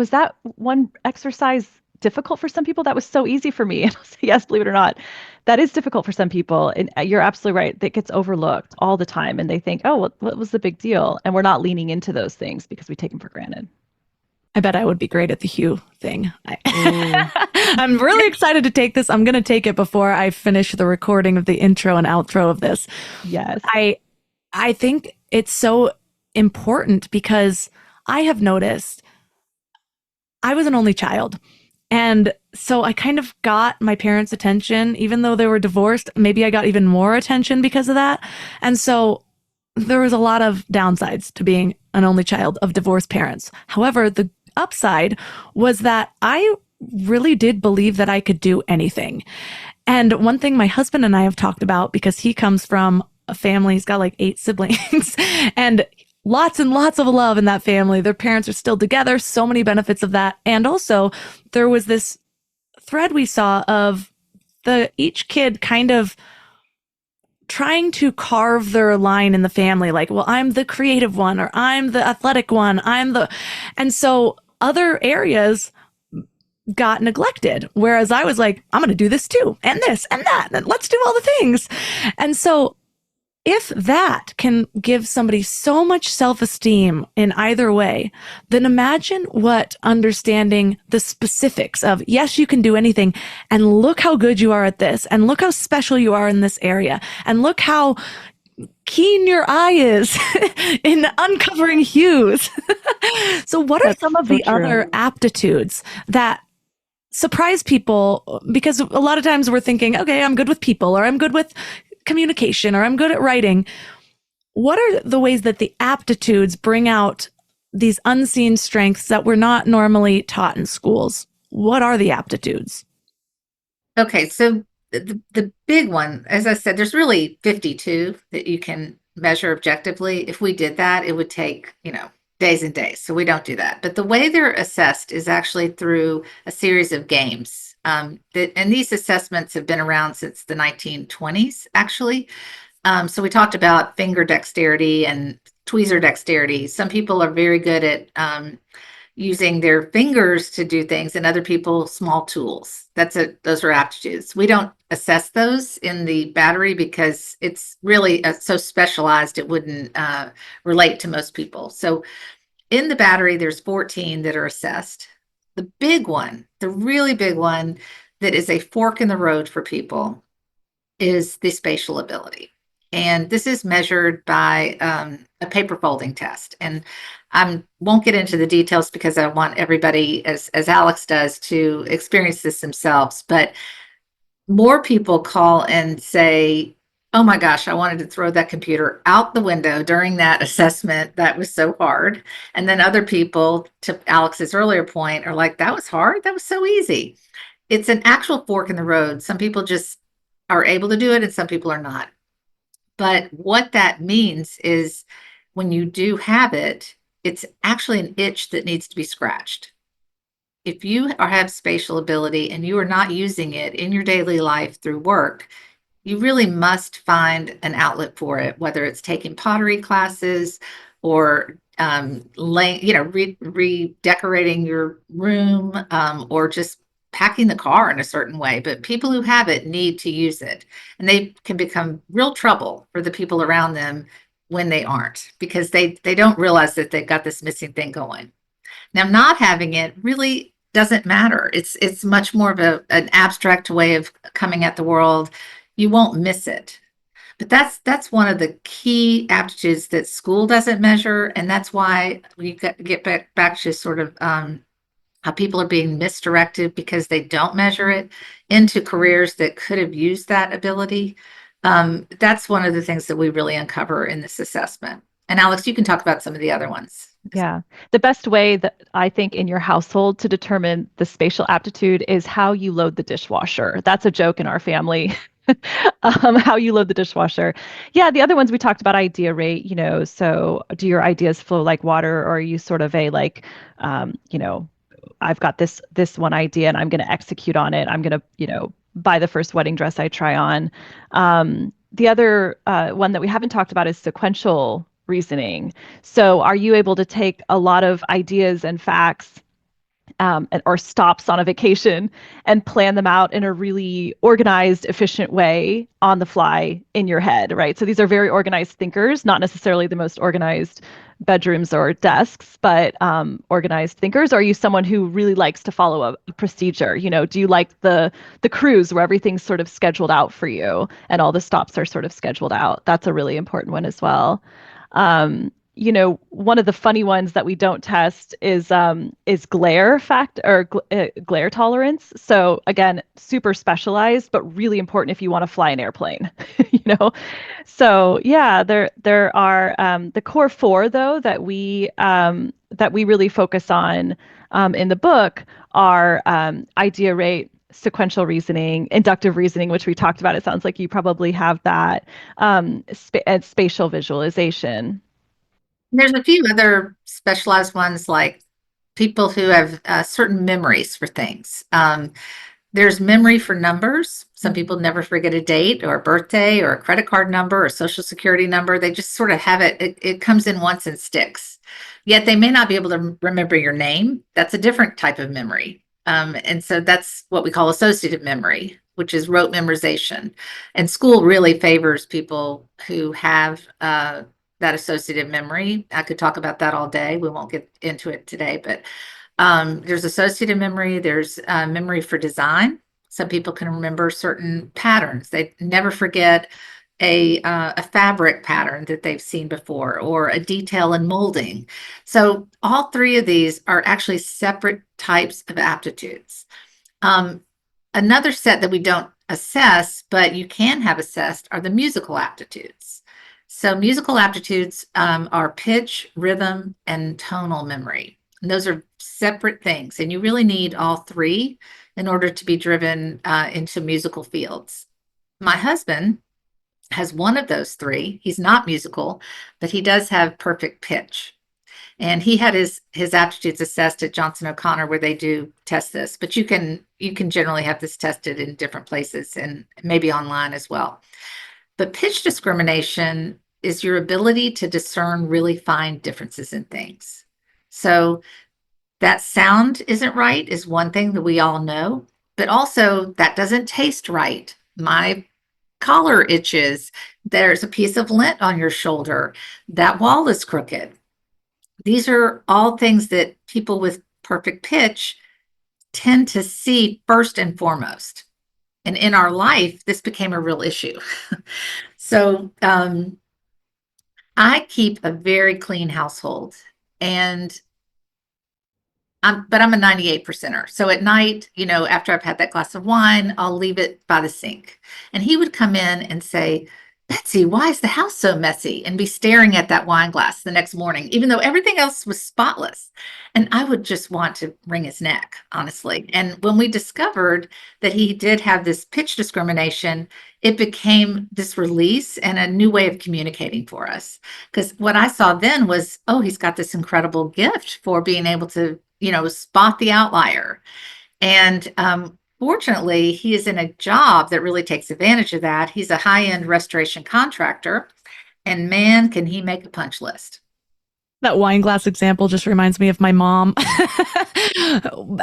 one exercise difficult for some people? That was so easy for me. And I'll say, yes, believe it or not, that is difficult for some people. And you're absolutely right. That gets overlooked all the time. And they think, oh, what was the big deal? And we're not leaning into those things because we take them for granted. I bet I would be great at the hue thing. I'm really excited to take this. I'm going to take it before I finish the recording of the intro and outro of this. Yes. I think it's so important because I have noticed I was an only child. And so I kind of got my parents' attention, even though they were divorced. Maybe I got even more attention because of that. And so there was a lot of downsides to being an only child of divorced parents. However, the upside was that I really did believe that I could do anything. And one thing my husband and I have talked about, because he comes from a family, he's got like 8 siblings, and lots and lots of love in that family. Their parents are still together, so many benefits of that. And also there was this thread we saw of each kid kind of trying to carve their line in the family. Like, well, I'm the creative one, or I'm the athletic one. And so other areas got neglected. Whereas I was like, I'm going to do this too, and this and that, and let's do all the things. And so if that can give somebody so much self-esteem in either way, then imagine what understanding the specifics of, yes, you can do anything, and look how good you are at this, and look how special you are in this area, and look how keen your eye is in uncovering hues. So what are some of the other aptitudes that surprise people? Because a lot of times we're thinking, okay, I'm good with people, or I'm good with communication, or I'm good at writing. What are the ways that the aptitudes bring out these unseen strengths that we're not normally taught in schools? What are the aptitudes? Okay, so the big one, as I said, there's really 52 that you can measure objectively. If we did that, it would take, days and days. So we don't do that. But the way they're assessed is actually through a series of games. And these assessments have been around since the 1920s, actually. So we talked about finger dexterity and tweezer dexterity. Some people are very good at using their fingers to do things, and other people small tools. Those are aptitudes. We don't assess those in the battery because it's really so specialized it wouldn't relate to most people. So in the battery, there's 14 that are assessed. The big one, the really big one that is a fork in the road for people is the spatial ability. And this is measured by a paper folding test. And I won't get into the details because I want everybody, as Alex does, to experience this themselves. But more people call and say, oh my gosh, I wanted to throw that computer out the window during that assessment. That was so hard. And then other people, to Alex's earlier point, are like, that was hard. That was so easy. It's an actual fork in the road. Some people just are able to do it and some people are not. But what that means is when you do have it, it's actually an itch that needs to be scratched. If you have spatial ability and you are not using it in your daily life through work, you really must find an outlet for it, whether it's taking pottery classes or redecorating your room, or just packing the car in a certain way. But people who have it need to use it, and they can become real trouble for the people around them when they aren't, because they don't realize that they've got this missing thing going. Now, not having it really doesn't matter. It's much more of an abstract way of coming at the world. You won't miss it. But that's one of the key aptitudes that school doesn't measure, and that's why we get back to sort of how people are being misdirected because they don't measure it into careers that could have used that ability. That's one of the things that we really uncover in this assessment. And Alex, you can talk about some of the other ones. Yeah. The best way that I think in your household to determine the spatial aptitude is how you load the dishwasher. That's a joke in our family. How you load the dishwasher. Yeah, the other ones we talked about idea rate, so do your ideas flow like water, or are you sort of a like, I've got this one idea and I'm going to execute on it. I'm going to, buy the first wedding dress I try on. The other one that we haven't talked about is sequential reasoning. So are you able to take a lot of ideas and facts or stops on a vacation and plan them out in a really organized, efficient way on the fly in your head, right? So these are very organized thinkers, not necessarily the most organized bedrooms or desks, but organized thinkers. Or are you someone who really likes to follow a procedure? Do you like the cruise where everything's sort of scheduled out for you and all the stops are sort of scheduled out? That's a really important one as well. One of the funny ones that we don't test is glare glare tolerance. So again, super specialized, but really important if you want to fly an airplane, So yeah, there are the core four though that we really focus on in the book are idea rate, sequential reasoning, inductive reasoning, which we talked about. It sounds like you probably have that, and spatial visualization. There's a few other specialized ones, like people who have certain memories for things. There's memory for numbers. Some people never forget a date or a birthday or a credit card number or social security number. They just sort of have it. It comes in once and sticks. Yet they may not be able to remember your name. That's a different type of memory. And so that's what we call associative memory, which is rote memorization. And school really favors people who have that associative memory. I could talk about that all day. We won't get into it today, but there's associative memory. There's memory for design. Some people can remember certain patterns. They never forget a fabric pattern that they've seen before, or a detail in molding. So all three of these are actually separate types of aptitudes. Another set that we don't assess, but you can have assessed, are the musical aptitudes. So musical aptitudes are pitch, rhythm, and tonal memory. And those are separate things, and you really need all three in order to be driven into musical fields. My husband has one of those three. He's not musical, but he does have perfect pitch. And he had his aptitudes assessed at Johnson O'Connor, where they do test this. But you can generally have this tested in different places and maybe online as well. But pitch discrimination is your ability to discern really fine differences in things. So that sound isn't right is one thing that we all know, but also that doesn't taste right. My collar itches. There's a piece of lint on your shoulder. That wall is crooked. These are all things that people with perfect pitch tend to see first and foremost. And in our life, this became a real issue. So I keep a very clean household, and I'm a 98 percenter. So at night, after I've had that glass of wine, I'll leave it by the sink. And he would come in and say, Betsy, why is the house so messy? And be staring at that wine glass the next morning, even though everything else was spotless. And I would just want to wring his neck, honestly. And when we discovered that he did have this pitch discrimination, it became this release and a new way of communicating for us. Because what I saw then was, oh, he's got this incredible gift for being able to, spot the outlier. And fortunately, he is in a job that really takes advantage of that. He's a high-end restoration contractor, and man, can he make a punch list. That wine glass example just reminds me of my mom.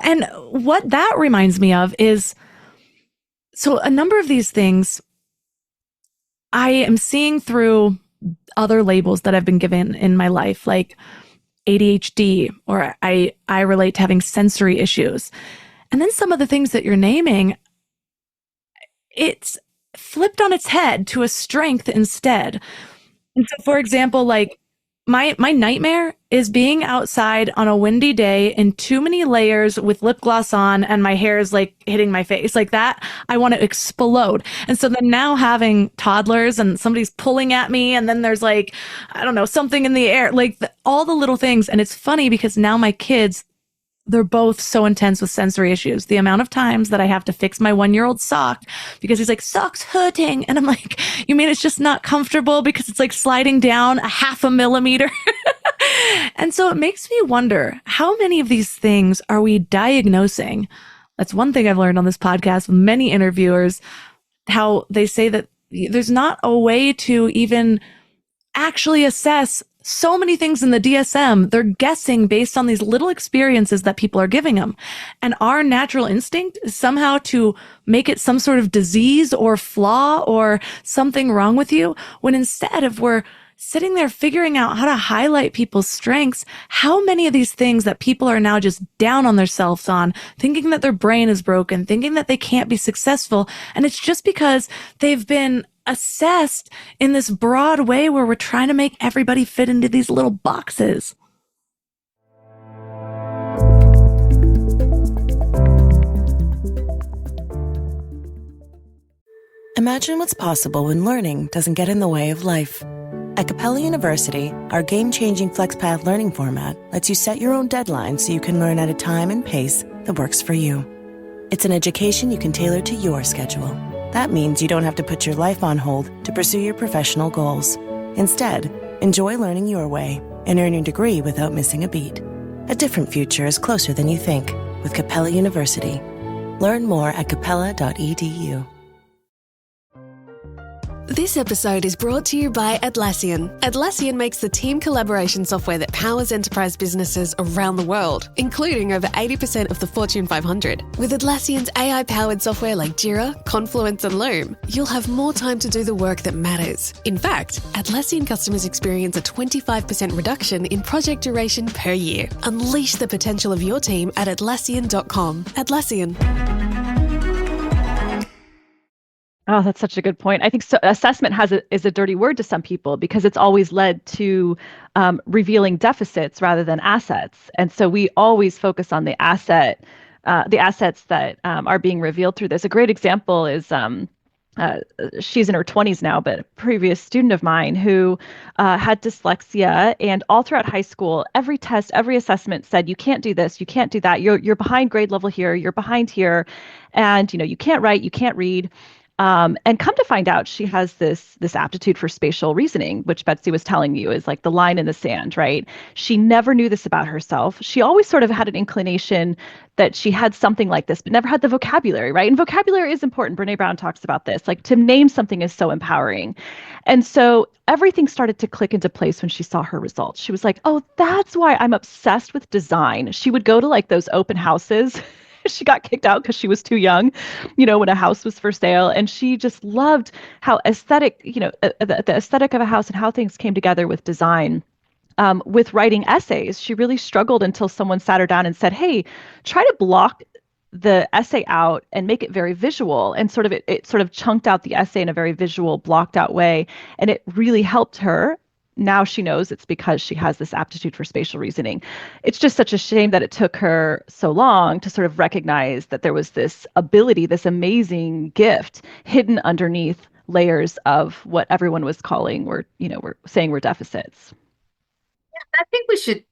And what that reminds me of is, so a number of these things I am seeing through other labels that I've been given in my life, like ADHD, or I relate to having sensory issues. And then some of the things that you're naming, it's flipped on its head to a strength instead. And so, for example, like my nightmare is being outside on a windy day in too many layers with lip gloss on and my hair is like hitting my face like that. I want to explode. And so then now having toddlers and somebody's pulling at me and then there's like, I don't know, something in the air, like all the little things. And it's funny because now my kids, they're both so intense with sensory issues. The amount of times that I have to fix my 1-year-old sock because he's like, sock's hurting. And I'm like, you mean it's just not comfortable because it's like sliding down a 0.5 millimeter? And so it makes me wonder, how many of these things are we diagnosing? That's one thing I've learned on this podcast with many interviewers, how they say that there's not a way to even actually assess so many things in the DSM. They're guessing based on these little experiences that people are giving them. And our natural instinct is somehow to make it some sort of disease or flaw or something wrong with you, when instead, if we're sitting there figuring out how to highlight people's strengths, how many of these things that people are now just down on themselves on, thinking that their brain is broken, thinking that they can't be successful, and it's just because they've been assessed in this broad way where we're trying to make everybody fit into these little boxes. Imagine what's possible when learning doesn't get in the way of life. At Capella University, our game-changing FlexPath learning format lets you set your own deadlines so you can learn at a time and pace that works for you. It's an education you can tailor to your schedule. That means you don't have to put your life on hold to pursue your professional goals. Instead, enjoy learning your way and earn your degree without missing a beat. A different future is closer than you think with Capella University. Learn more at capella.edu. This episode is brought to you by Atlassian. Atlassian makes the team collaboration software that powers enterprise businesses around the world, including over 80% of the Fortune 500. With Atlassian's AI-powered software like Jira, Confluence, and Loom, you'll have more time to do the work that matters. In fact, Atlassian customers experience a 25% reduction in project duration per year. Unleash the potential of your team at Atlassian.com. Atlassian. Oh, that's such a good point. I think so, assessment is a dirty word to some people because it's always led to revealing deficits rather than assets. And so we always focus on the assets that are being revealed through this. A great example is she's in her 20s now, but a previous student of mine who had dyslexia, and all throughout high school, every test, every assessment said, you can't do this, you can't do that, you're behind grade level here, you're behind here, and you can't write, you can't read. And come to find out, she has this aptitude for spatial reasoning, which Betsy was telling you is like the line in the sand, right? She never knew this about herself. She always sort of had an inclination that she had something like this, but never had the vocabulary, right? And vocabulary is important. Brene Brown talks about this. Like, to name something is so empowering. And so everything started to click into place when she saw her results. She was like, oh, that's why I'm obsessed with design. She would go to like those open houses. She got kicked out because she was too young, when a house was for sale. And she just loved how aesthetic, the aesthetic of a house and how things came together with design. With writing essays, she really struggled until someone sat her down and said, hey, try to block the essay out and make it very visual, and it sort of chunked out the essay in a very visual, blocked out way, and it really helped her. Now she knows it's because she has this aptitude for spatial reasoning. It's just such a shame that it took her so long to sort of recognize that there was this ability, this amazing gift hidden underneath layers of what everyone was calling, we're saying were deficits. I think we should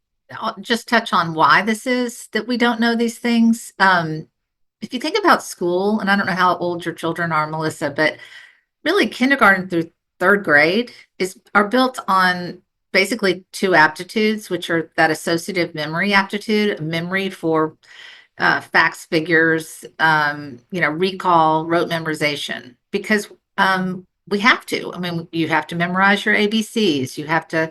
just touch on why this is that we don't know these things. If you think about school, and I don't know how old your children are, Melissa, but really kindergarten through third grade are built on basically two aptitudes, which are that associative memory aptitude, memory for facts, figures, recall, rote memorization, because we have to. I mean, you have to memorize your ABCs, you have to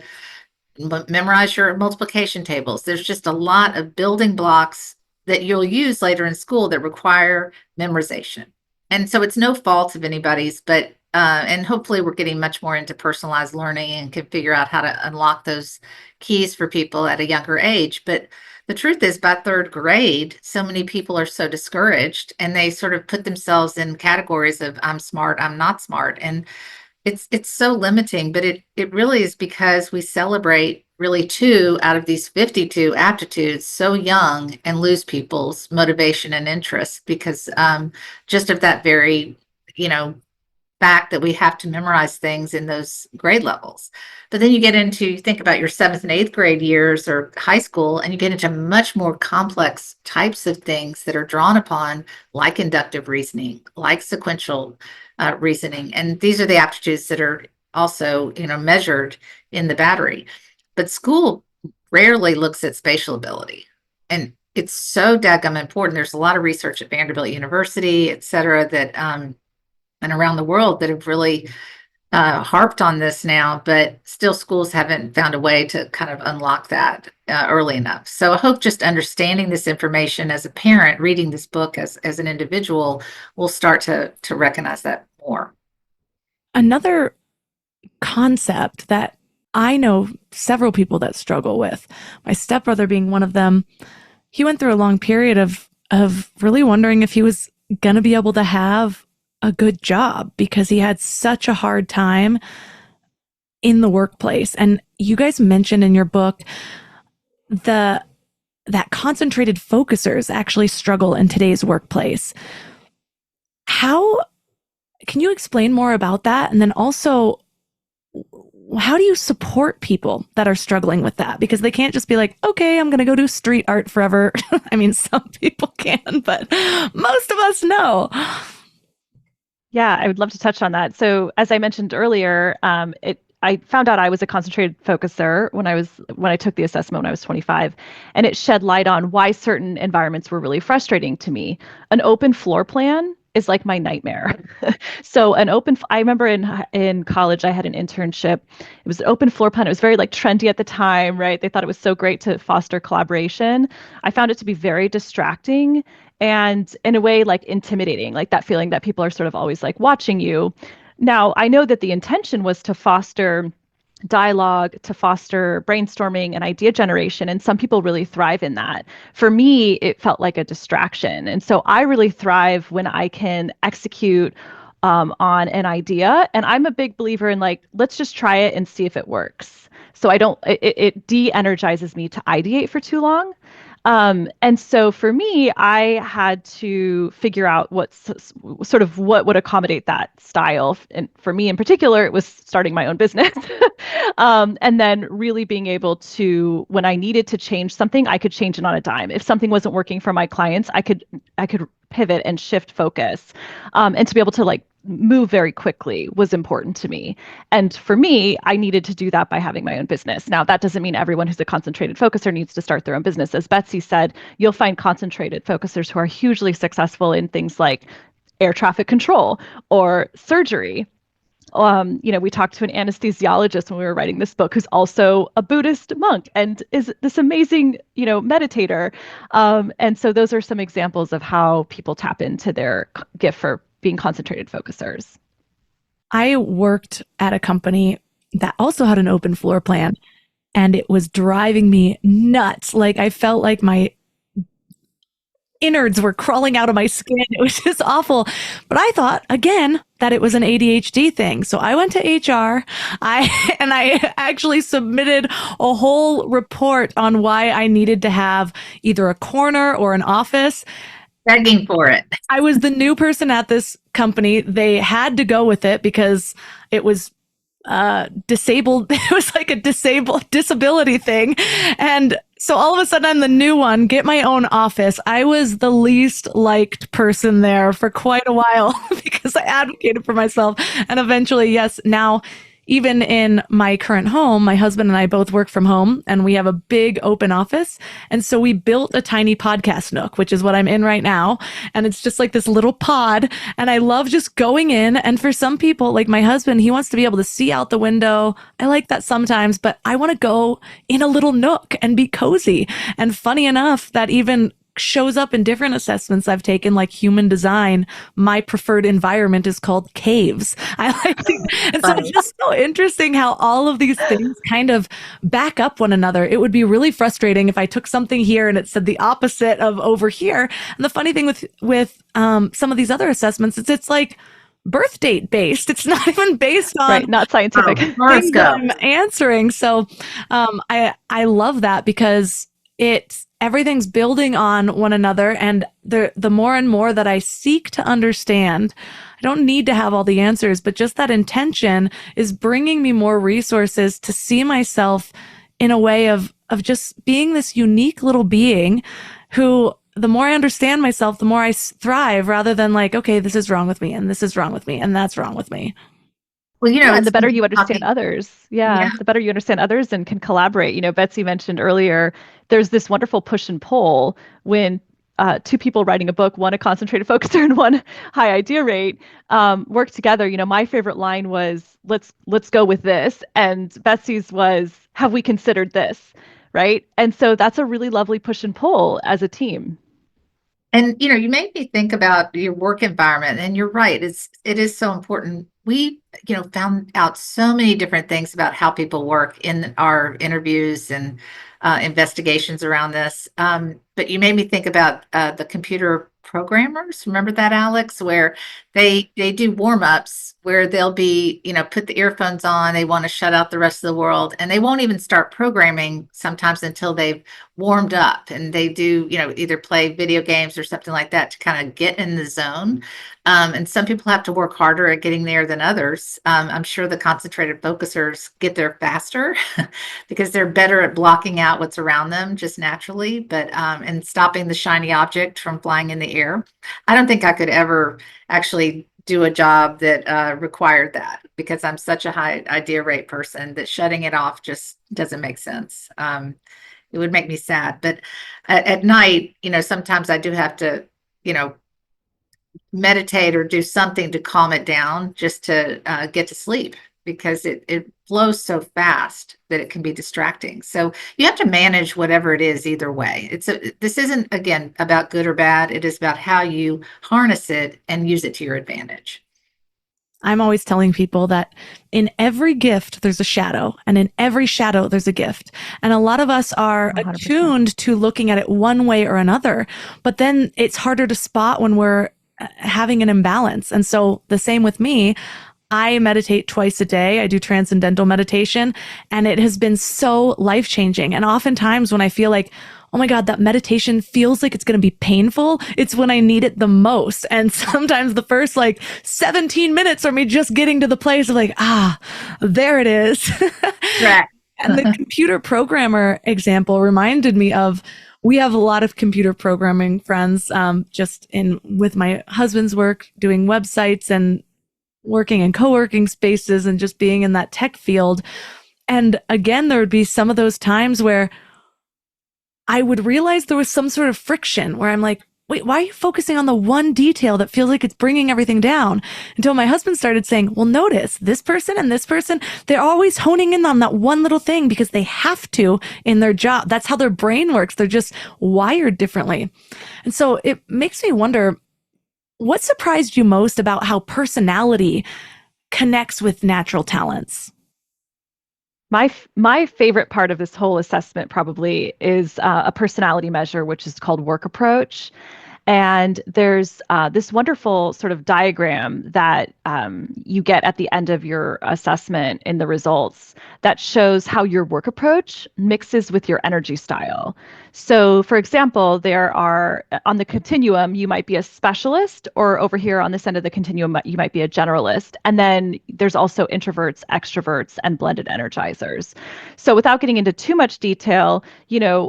memorize your multiplication tables. There's just a lot of building blocks that you'll use later in school that require memorization. And so it's no fault of anybody's, but and hopefully we're getting much more into personalized learning and can figure out how to unlock those keys for people at a younger age. But the truth is, by third grade, so many people are so discouraged, and they sort of put themselves in categories of I'm smart, I'm not smart. And it's so limiting, but it really is because we celebrate really two out of these 52 aptitudes so young and lose people's motivation and interest because just of that very, fact that we have to memorize things in those grade levels. But then you think about your 7th and 8th grade years or high school, and you get into much more complex types of things that are drawn upon, like inductive reasoning, like sequential reasoning. And these are the aptitudes that are also, measured in the battery. But school rarely looks at spatial ability. And it's so daggum important. There's a lot of research at Vanderbilt University, et cetera, that and around the world that have really harped on this now, but still schools haven't found a way to kind of unlock that early enough. So I hope just understanding this information as a parent, reading this book as an individual, will start to recognize that more. Another concept that I know several people that struggle with, my stepbrother being one of them, he went through a long period of really wondering if he was going to be able to have a good job because he had such a hard time in the workplace. And you guys mentioned in your book that concentrated focusers actually struggle in today's workplace. How can you explain more about that? And then also, how do you support people that are struggling with that? Because they can't just be like, okay, I'm going to go do street art forever. I mean, some people can, but most of us know. Yeah, I would love to touch on that. So as I mentioned earlier, I found out I was a concentrated focuser when I took the assessment when I was 25, and it shed light on why certain environments were really frustrating to me. An open floor plan is like my nightmare. So I remember in college, I had an internship. It was an open floor plan. It was very trendy at the time, right? They thought it was so great to foster collaboration. I found it to be very distracting and in a way intimidating, like that feeling that people are sort of always watching you. Now, I know that the intention was to foster dialogue, to foster brainstorming and idea generation. And some people really thrive in that. For me, it felt like a distraction. And so I really thrive when I can execute on an idea. And I'm a big believer in let's just try it and see if it works. So it de-energizes me to ideate for too long. And so for me, I had to figure out what would accommodate that style. And for me in particular, it was starting my own business. And then really being able to, when I needed to change something, I could change it on a dime. If something wasn't working for my clients, I could pivot and shift focus. And to be able to move very quickly was important to me. And for me, I needed to do that by having my own business. Now, that doesn't mean everyone who's a concentrated focuser needs to start their own business. As Betsy said, you'll find concentrated focusers who are hugely successful in things like air traffic control or surgery. We talked to an anesthesiologist when we were writing this book who's also a Buddhist monk and is this amazing, meditator. And so those are some examples of how people tap into their gift for being concentrated focusers. I worked at a company that also had an open floor plan, and it was driving me nuts. I felt like my innards were crawling out of my skin. It was just awful. But I thought, again, that it was an ADHD thing. So I went to HR. I actually submitted a whole report on why I needed to have either a corner or an office. Begging for it. I was the new person at this company. They had to go with it because it was disabled. It was like a disability thing. And so all of a sudden I'm the new one, get my own office. I was the least liked person there for quite a while because I advocated for myself. And eventually, yes, now even in my current home, my husband and I both work from home and we have a big open office. And so we built a tiny podcast nook, which is what I'm in right now. And it's just like this little pod. And I love just going in. And for some people, like my husband, he wants to be able to see out the window. I like that sometimes, but I want to go in a little nook and be cozy. And funny enough, that even shows up in different assessments I've taken, like human design. My preferred environment is called caves. I like to, and so it's just so interesting how all of these things kind of back up one another. It would be really frustrating if I took something here and it said the opposite of over here. And the funny thing with some of these other assessments is it's like birth date based. It's not even based on right, not scientific things that I'm answering. So I love that because everything's building on one another. And the more and more that I seek to understand, I don't need to have all the answers, but just that intention is bringing me more resources to see myself in a way of just being this unique little being who, the more I understand myself, the more I thrive, rather than like, okay, this is wrong with me and this is wrong with me and that's wrong with me. Well, and the better you understand others. The better you understand others and can collaborate. Betsy mentioned earlier, there's this wonderful push and pull when two people writing a book, one a concentrated focuser and one high idea rate, work together. My favorite line was, let's go with this. And Betsy's was, have we considered this? Right. And so that's a really lovely push and pull as a team. And, you made me think about your work environment, and you're right. It is so important. We, found out so many different things about how people work in our interviews and investigations around this. But you made me think about the computer programmers. Remember that, Alex, where they do warm-ups where they'll be, put the earphones on, they want to shut out the rest of the world, and they won't even start programming sometimes until they've warmed up, and they do, either play video games or something like that to kind of get in the zone. And some people have to work harder at getting there than others. I'm sure the concentrated focusers get there faster because they're better at blocking out what's around them just naturally, but and stopping the shiny object from flying in the air. I don't think I could ever actually do a job that required that, because I'm such a high idea rate person that shutting it off just doesn't make sense. It would make me sad. But at night, sometimes I do have to, meditate or do something to calm it down just to get to sleep, because it flows so fast that it can be distracting. So you have to manage whatever it is either way. This isn't, again, about good or bad. It is about how you harness it and use it to your advantage. I'm always telling people that in every gift, there's a shadow, and in every shadow, there's a gift. And a lot of us are 100%. Attuned to looking at it one way or another, but then it's harder to spot when we're having an imbalance. And so the same with me. I meditate twice a day. I do transcendental meditation, and it has been so life-changing. And oftentimes when I feel like, oh my God, that meditation feels like it's going to be painful, it's when I need it the most. And sometimes the first 17 minutes are me just getting to the place of there it is. Right. And the computer programmer example reminded me of, we have a lot of computer programming friends, with my husband's work, doing websites and working in co-working spaces and just being in that tech field. And again, there would be some of those times where I would realize there was some sort of friction where I'm like, wait, why are you focusing on the one detail that feels like it's bringing everything down? Until my husband started saying, well, notice this person and this person, they're always honing in on that one little thing because they have to in their job. That's how their brain works. They're just wired differently. And so it makes me wonder, what surprised you most about how personality connects with natural talents? My favorite part of this whole assessment probably is a personality measure, which is called work approach. And there's this wonderful sort of diagram that you get at the end of your assessment in the results that shows how your work approach mixes with your energy style. So, for example, there are on the continuum, you might be a specialist, or over here on this end of the continuum, you might be a generalist. And then there's also introverts, extroverts, and blended energizers. So, without getting into too much detail,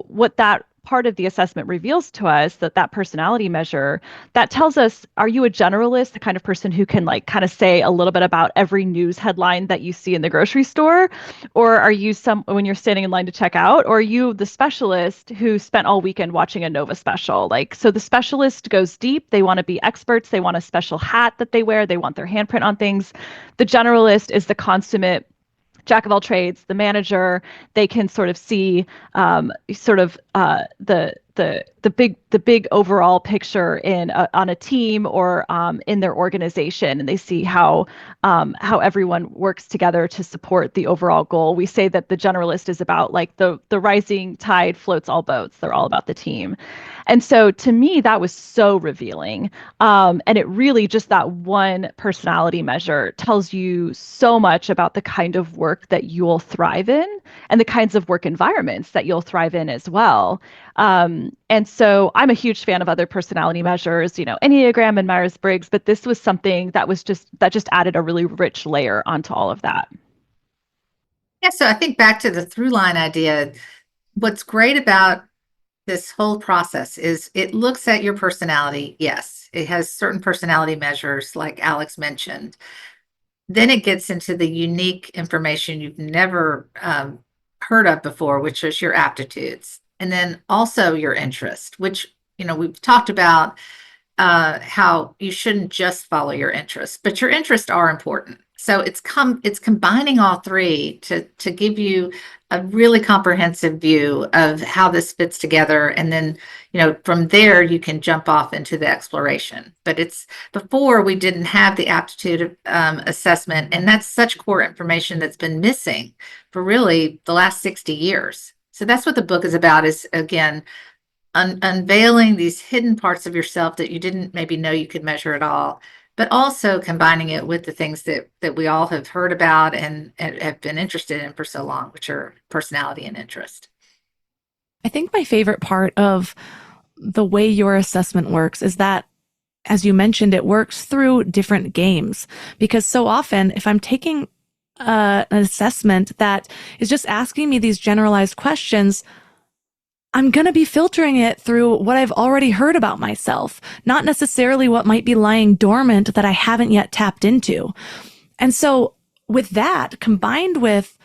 what that part of the assessment reveals to us, that personality measure, that tells us, are you a generalist, the kind of person who can like kind of say a little bit about every news headline that you see in the grocery store? Or are you when you're standing in line to check out, or are you the specialist who spent all weekend watching a Nova special? Like, so the specialist goes deep, they want to be experts, they want a special hat that they wear, they want their handprint on things. The generalist is the consummate jack of all trades, the manager. They can sort of see the big overall picture on a team or in their organization, and they see how everyone works together to support the overall goal. We say that the generalist is about like the rising tide floats all boats. They're all about the team. And so to me, that was so revealing. And it really, just that one personality measure tells you so much about the kind of work that you'll thrive in and the kinds of work environments that you'll thrive in as well. And so I'm a huge fan of other personality measures, Enneagram and Myers-Briggs, but this was something that just added a really rich layer onto all of that. Yeah, so I think back to the through line idea, what's great about this whole process is it looks at your personality. Yes, it has certain personality measures like Alex mentioned. Then it gets into the unique information you've never heard of before, which is your aptitudes. And then also your interest, which, we've talked about how you shouldn't just follow your interests, but your interests are important. So it's combining all three to give you a really comprehensive view of how this fits together. And then, from there you can jump off into the exploration. But before we didn't have the aptitude assessment, and that's such core information that's been missing for really the last 60 years. So that's what the book is about, is again, unveiling these hidden parts of yourself that you didn't maybe know you could measure at all, but also combining it with the things that we all have heard about and have been interested in for so long, which are personality and interest. I think my favorite part of the way your assessment works is that, as you mentioned, it works through different games. Because so often, if I'm taking an assessment that is just asking me these generalized questions, I'm going to be filtering it through what I've already heard about myself, not necessarily what might be lying dormant that I haven't yet tapped into. And so with that, combined with,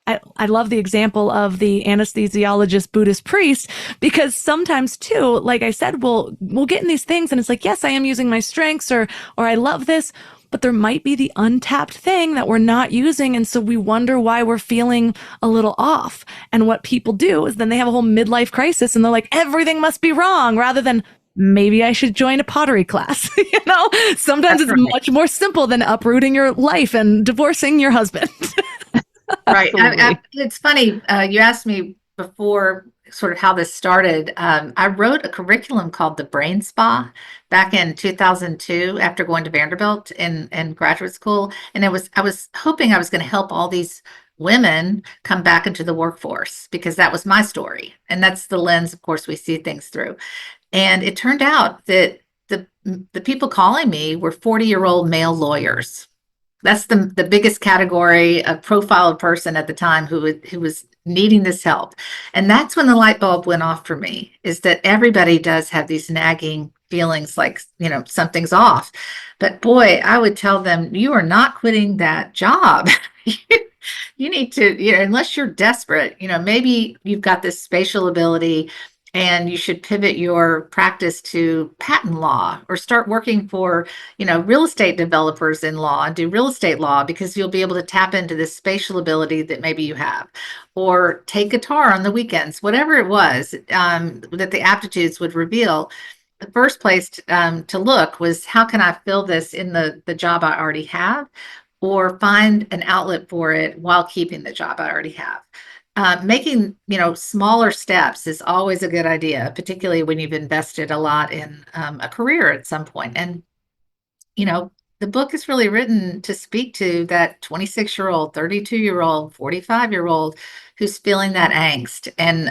I love the example of the anesthesiologist Buddhist priest, because sometimes too, like I said, we'll get in these things and it's like, yes, I am using my strengths or I love this, but there might be the untapped thing that we're not using. And so we wonder why we're feeling a little off. And what people do is then they have a whole midlife crisis and they're like, everything must be wrong, rather than maybe I should join a pottery class. Sometimes it's much more simple than uprooting your life and divorcing your husband. Right. It's funny. You asked me before sort of how this started. I wrote a curriculum called the Brain Spa back in 2002 after going to Vanderbilt in graduate school. And I was hoping I was going to help all these women come back into the workforce, because that was my story. And that's the lens, of course, we see things through. And it turned out that the people calling me were 40-year-old male lawyers. That's the biggest category of profiled person at the time who was needing this help. And that's when the light bulb went off for me, is that everybody does have these nagging feelings like, something's off. But boy, I would tell them, you are not quitting that job. You need to, unless you're desperate, maybe you've got this spatial ability and you should pivot your practice to patent law, or start working for, real estate developers in law and do real estate law, because you'll be able to tap into this spatial ability that maybe you have, or take guitar on the weekends, whatever it was that the aptitudes would reveal. The first place to look was, how can I fill this in the job I already have, or find an outlet for it while keeping the job I already have. making, smaller steps is always a good idea, particularly when you've invested a lot in a career at some point. And, the book is really written to speak to that 26-year-old, 32-year-old, 45-year-old who's feeling that angst and,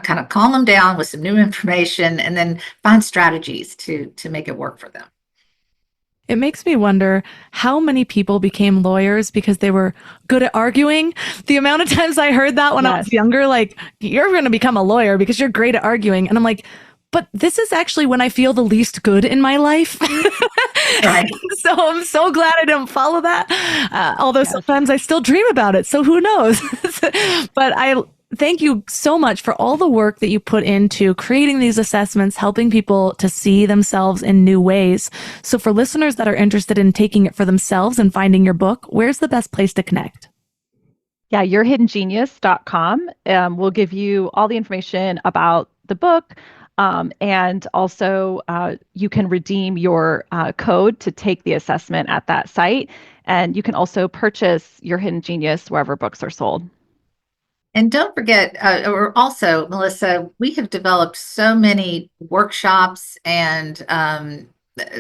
kind of calm them down with some new information and then find strategies to make it work for them. It makes me wonder how many people became lawyers because they were good at arguing. The amount of times I heard that when I was younger, like, you're going to become a lawyer because you're great at arguing. And I'm like, but this is actually when I feel the least good in my life. Right. So I'm so glad I didn't follow that. Although sometimes I still dream about it. So who knows? But I thank you so much for all the work that you put into creating these assessments, helping people to see themselves in new ways. So for listeners that are interested in taking it for themselves and finding your book, where's the best place to connect? Yeah, yourhiddengenius.com will give you all the information about the book. And also you can redeem your code to take the assessment at that site. And you can also purchase Your Hidden Genius wherever books are sold. And don't forget, or also, Melissa, we have developed so many workshops and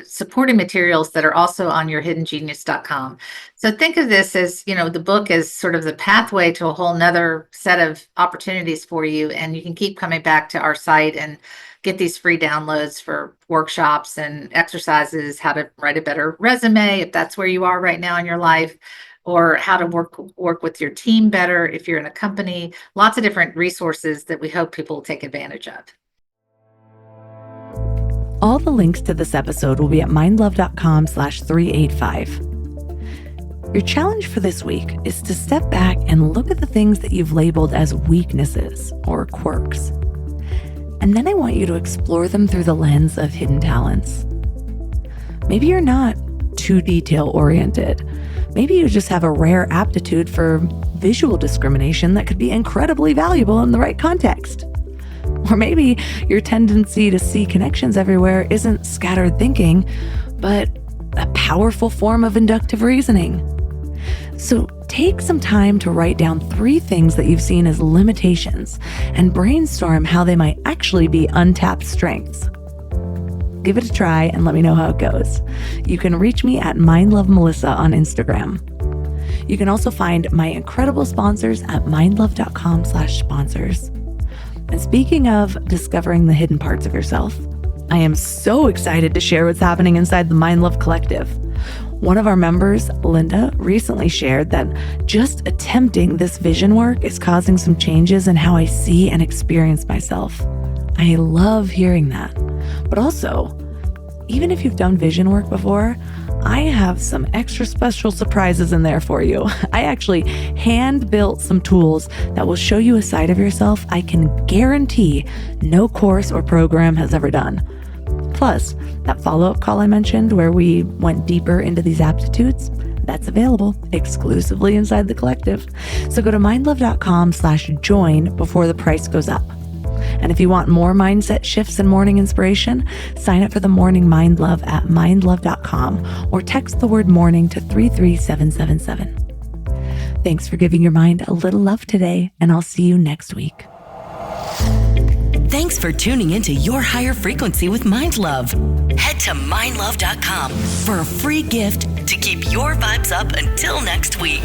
supporting materials that are also on yourhiddengenius.com. So think of this as, the book is sort of the pathway to a whole nother set of opportunities for you. And you can keep coming back to our site and get these free downloads for workshops and exercises, how to write a better resume, if that's where you are right now in your life, or how to work with your team better if you're in a company. Lots of different resources that we hope people will take advantage of. All the links to this episode will be at mindlove.com/385. Your challenge for this week is to step back and look at the things that you've labeled as weaknesses or quirks. And then I want you to explore them through the lens of hidden talents. Maybe you're not too detail-oriented. Maybe you just have a rare aptitude for visual discrimination that could be incredibly valuable in the right context. Or maybe your tendency to see connections everywhere isn't scattered thinking, but a powerful form of inductive reasoning. So take some time to write down 3 things that you've seen as limitations and brainstorm how they might actually be untapped strengths. Give it a try and let me know how it goes. You can reach me at mindlovemelissa on Instagram. You can also find my incredible sponsors at mindlove.com/sponsors. And speaking of discovering the hidden parts of yourself, I am so excited to share what's happening inside the Mind Love Collective. One of our members, Linda, recently shared that just attempting this vision work is causing some changes in how I see and experience myself. I love hearing that. But also, even if you've done vision work before, I have some extra special surprises in there for you. I actually hand-built some tools that will show you a side of yourself I can guarantee no course or program has ever done. Plus, that follow-up call I mentioned where we went deeper into these aptitudes, that's available exclusively inside the collective. So go to mindlove.com/join before the price goes up. And if you want more mindset shifts and morning inspiration, sign up for the Morning Mind Love at mindlove.com or text the word morning to 33777. Thanks for giving your mind a little love today, and I'll see you next week. Thanks for tuning into Your Higher Frequency with Mind Love. Head to mindlove.com for a free gift to keep your vibes up until next week.